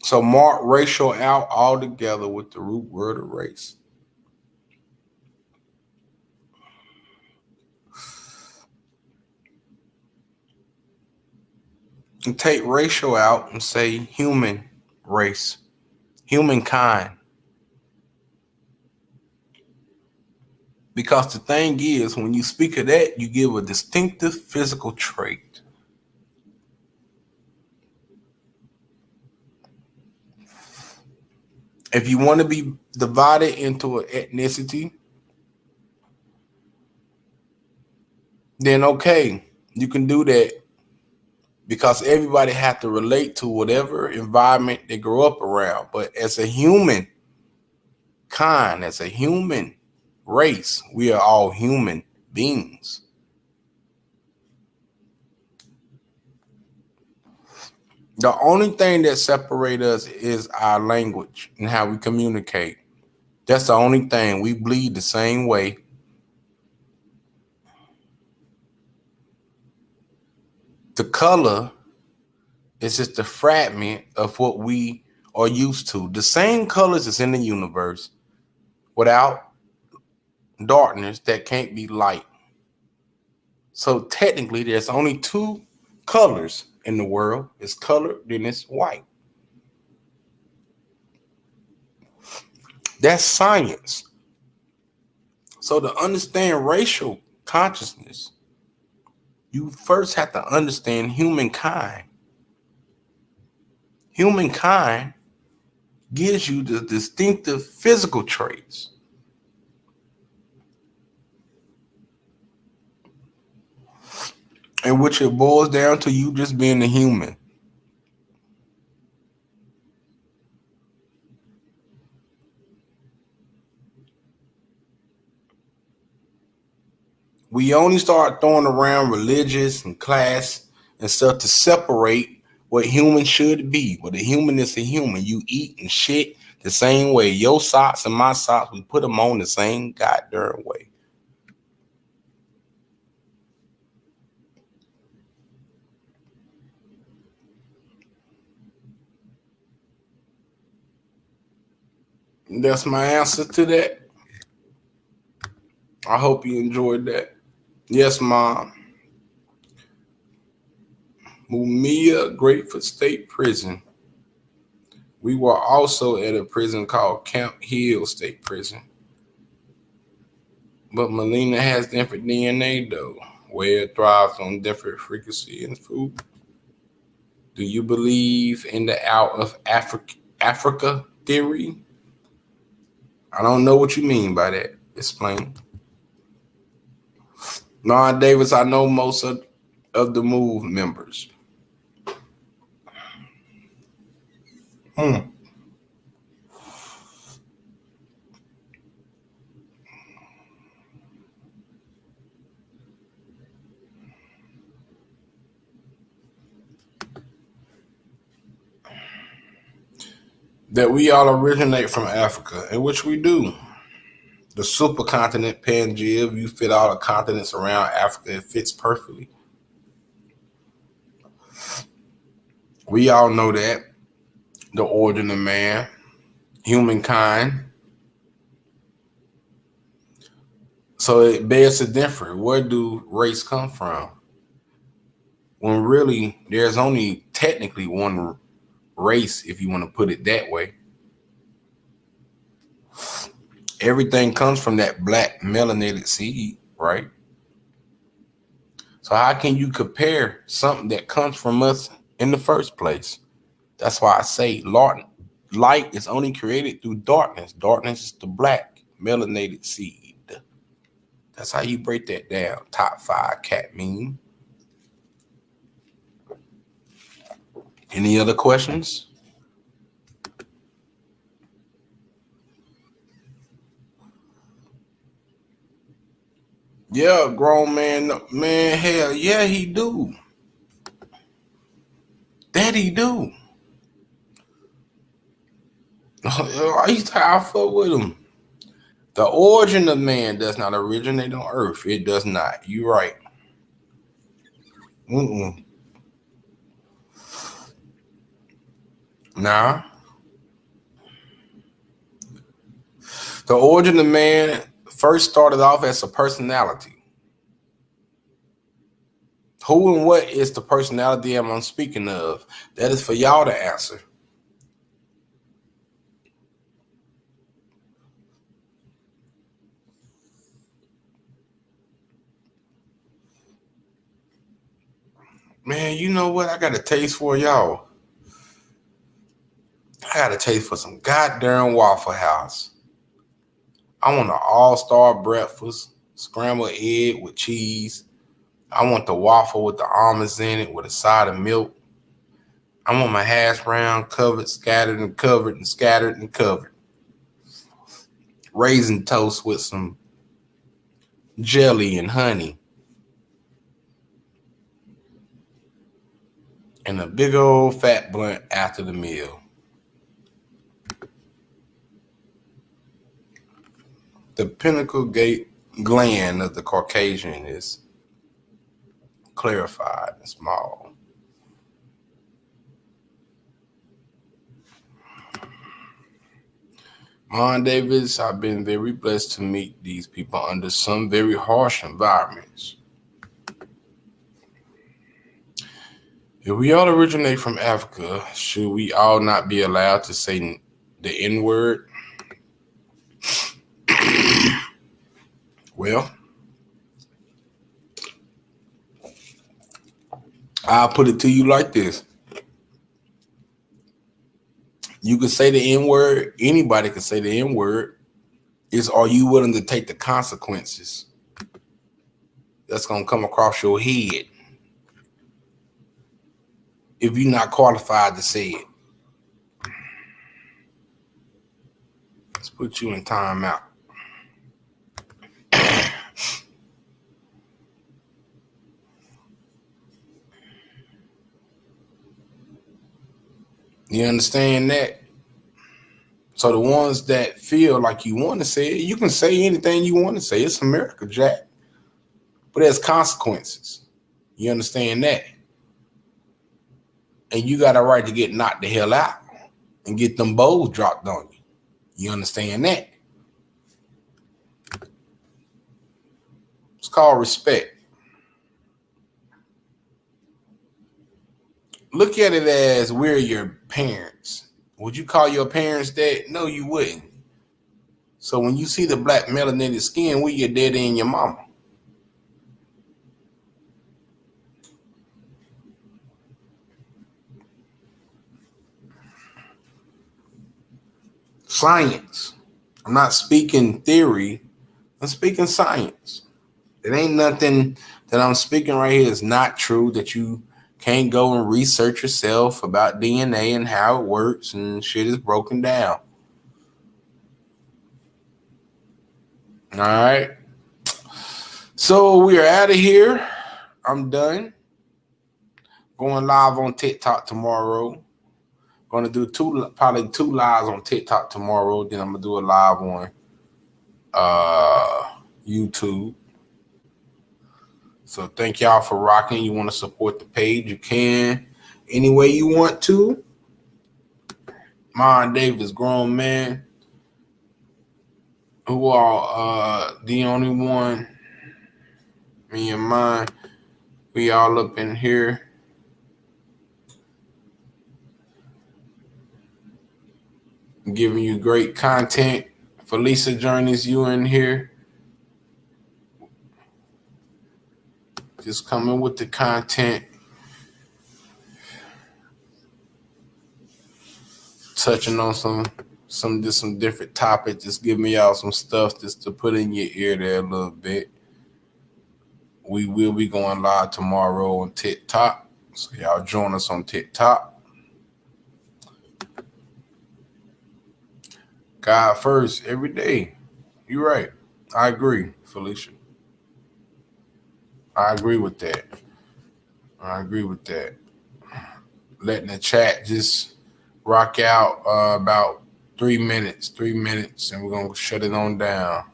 So mark racial out altogether with the root word of race. And take racial out and say human race, humankind. Because the thing is, when you speak of that, you give a distinctive physical trait. If you want to be divided into an ethnicity, then okay, you can do that. Because everybody have to relate to whatever environment they grow up around. But as a human kind, as a human race, we are all human beings. The only thing that separates us is our language and how we communicate. That's the only thing. We bleed the same way. The color is just a fragment of what we are used to. The same colors is in the universe without darkness that can't be light. So technically, there's only two colors in the world. It's color, then it's white. That's science. So to understand racial consciousness, you first have to understand humankind. Humankind gives you the distinctive physical traits. In which it boils down to you just being a human. we only start throwing around religious and class and stuff to separate what human should be. What a human is a human. You eat and shit the same way. Your socks and my socks, we put them on the same goddamn way. That's my answer to that. I hope you enjoyed that. Yes, Mom. Mumia, Grateful State Prison. We were also at a prison called Camp Hill State Prison. But Melina has different DNA, though, where it thrives on different frequency in food. Do you believe in the out of Africa theory? I don't know what you mean by that. Explain. Nah, Davis, I know most of the MOVE members. That we all originate from Africa, in which we do. The supercontinent Pangea, you fit all the continents around Africa, it fits perfectly. We all know that. The origin of man, humankind. So it bears a difference. Where do race come from? When really there's only technically one race, if you want to put it that way. Everything comes from that black melanated seed, right? So how can you compare something that comes from us in the first place? That's why I say light is only created through darkness. Darkness is the black melanated seed. That's how you break that down. Top 5 cat meme. Any other questions? Yeah, grown man, hell yeah, he do. That he do. I fuck with him. The origin of man does not originate on earth. It does not. You right. Nah. The origin of man first started off as a personality. Who and what is the personality I'm speaking of? That is for y'all to answer. Man, you know what? I got a taste for y'all. I got a taste for some goddamn Waffle House. I want an all-star breakfast, scrambled egg with cheese. I want the waffle with the almonds in it with a side of milk. I want my hash brown covered, scattered and covered and scattered and covered. Raisin toast with some jelly and honey. And a big old fat blunt after the meal. The pinnacle gland of the Caucasian is clarified and small. Mon Davis, I've been very blessed to meet these people under some very harsh environments. If we all originate from Africa, should we all not be allowed to say the N-word? Well, I'll put it to you like this. You can say the N-word. Anybody can say the N-word. Are you willing to take the consequences that's going to come across your head if you're not qualified to say it? Let's put you in timeout. You understand that? So the ones that feel like you want to say it, you can say anything you want to say. It's America, Jack. But there's consequences. You understand that? And you got a right to get knocked the hell out and get them bowls dropped on you. You understand that? It's called respect. Look at it as we're your parents. Would you call your parents that? No, you wouldn't. So when you see the black melanated skin, we're your daddy and your mama. Science. I'm not speaking theory. I'm speaking science. It ain't nothing that I'm speaking right here is not true, that you can't go and research yourself about DNA and how it works and shit is broken down. All right. So we are out of here. I'm done. Going live on TikTok tomorrow. Going to do probably two lives on TikTok tomorrow. Then I'm going to do a live on YouTube. So thank y'all for rocking. You want to support the page, you can any way you want to. Mine Davis, grown man, who are the only one. Me and mine, we all up in here. Giving you great content. Felicia Journeys, you in here. Just coming with the content. Touching on some different topics. Just giving y'all some stuff just to put in your ear there a little bit. We will be going live tomorrow on TikTok. So y'all join us on TikTok. God first every day. You're right. I agree, Felicia. I agree with that. Letting the chat just rock out about 3 minutes, and we're going to shut it on down.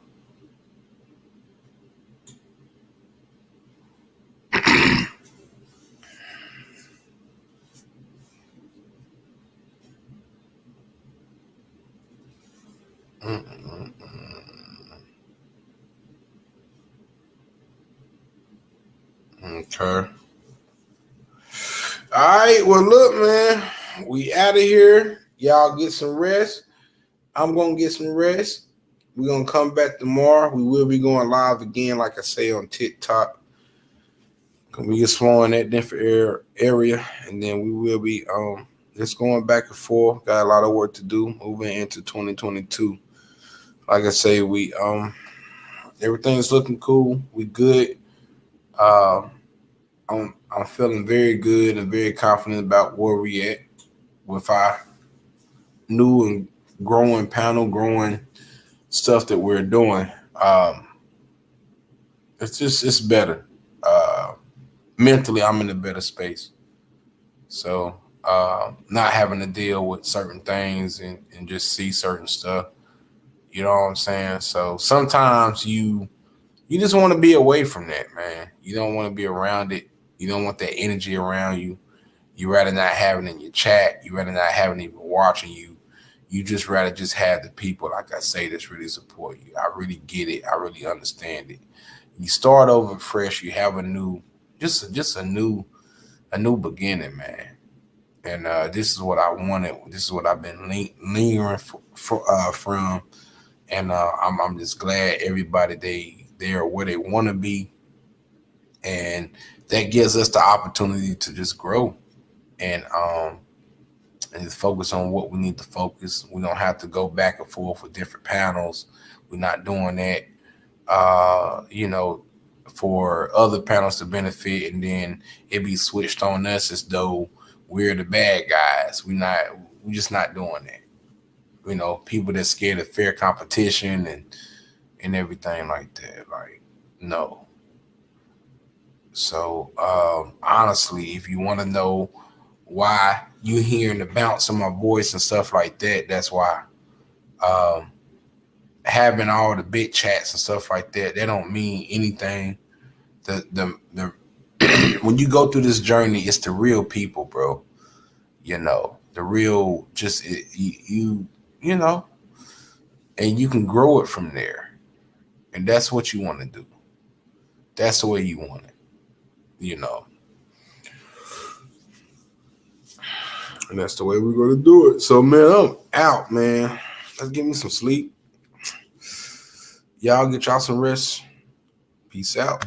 Okay. All right. Well, look, man, we out of here. Y'all get some rest. I'm going to get some rest. We're going to come back tomorrow. We will be going live again, like I say, on TikTok. We get slow in that different area. And then we will be just going back and forth. Got a lot of work to do moving into 2022. Like I say, we everything's looking cool. We good. I'm feeling very good and very confident about where we at with our new and growing panel, growing stuff that we're doing. It's better. Mentally, I'm in a better space. So not having to deal with certain things and just see certain stuff. You know what I'm saying? So sometimes you just want to be away from that, man. You don't want to be around it. You don't want that energy around you. You rather not have it in your chat. You rather not have it even watching you. You just rather just have the people, like I say, that's really support you. I really get it. I really understand it. You start over fresh. You have a new, just a new beginning, man. And this is what I wanted. This is what I've been lingering from. And I'm just glad everybody they're where they want to be, and that gives us the opportunity to just grow and just focus on what we need to focus. We don't have to go back and forth with different panels. We're not doing that, for other panels to benefit, and then it be switched on us as though we're the bad guys. We're just not doing that. You know, people that's scared of fair competition and everything like that. Like, no. So, honestly, if you want to know why you hearing the bounce of my voice and stuff like that. That's why. Having all the big chats and stuff like that, they don't mean anything. The when you go through this journey, it's the real people, bro. You know, the real, just you know, and you can grow it from there. And that's what you want to do. That's the way you want it, you know. And that's the way we're going to do it. So, man, I'm out, man. Let's get me some sleep. Y'all get y'all some rest. Peace out.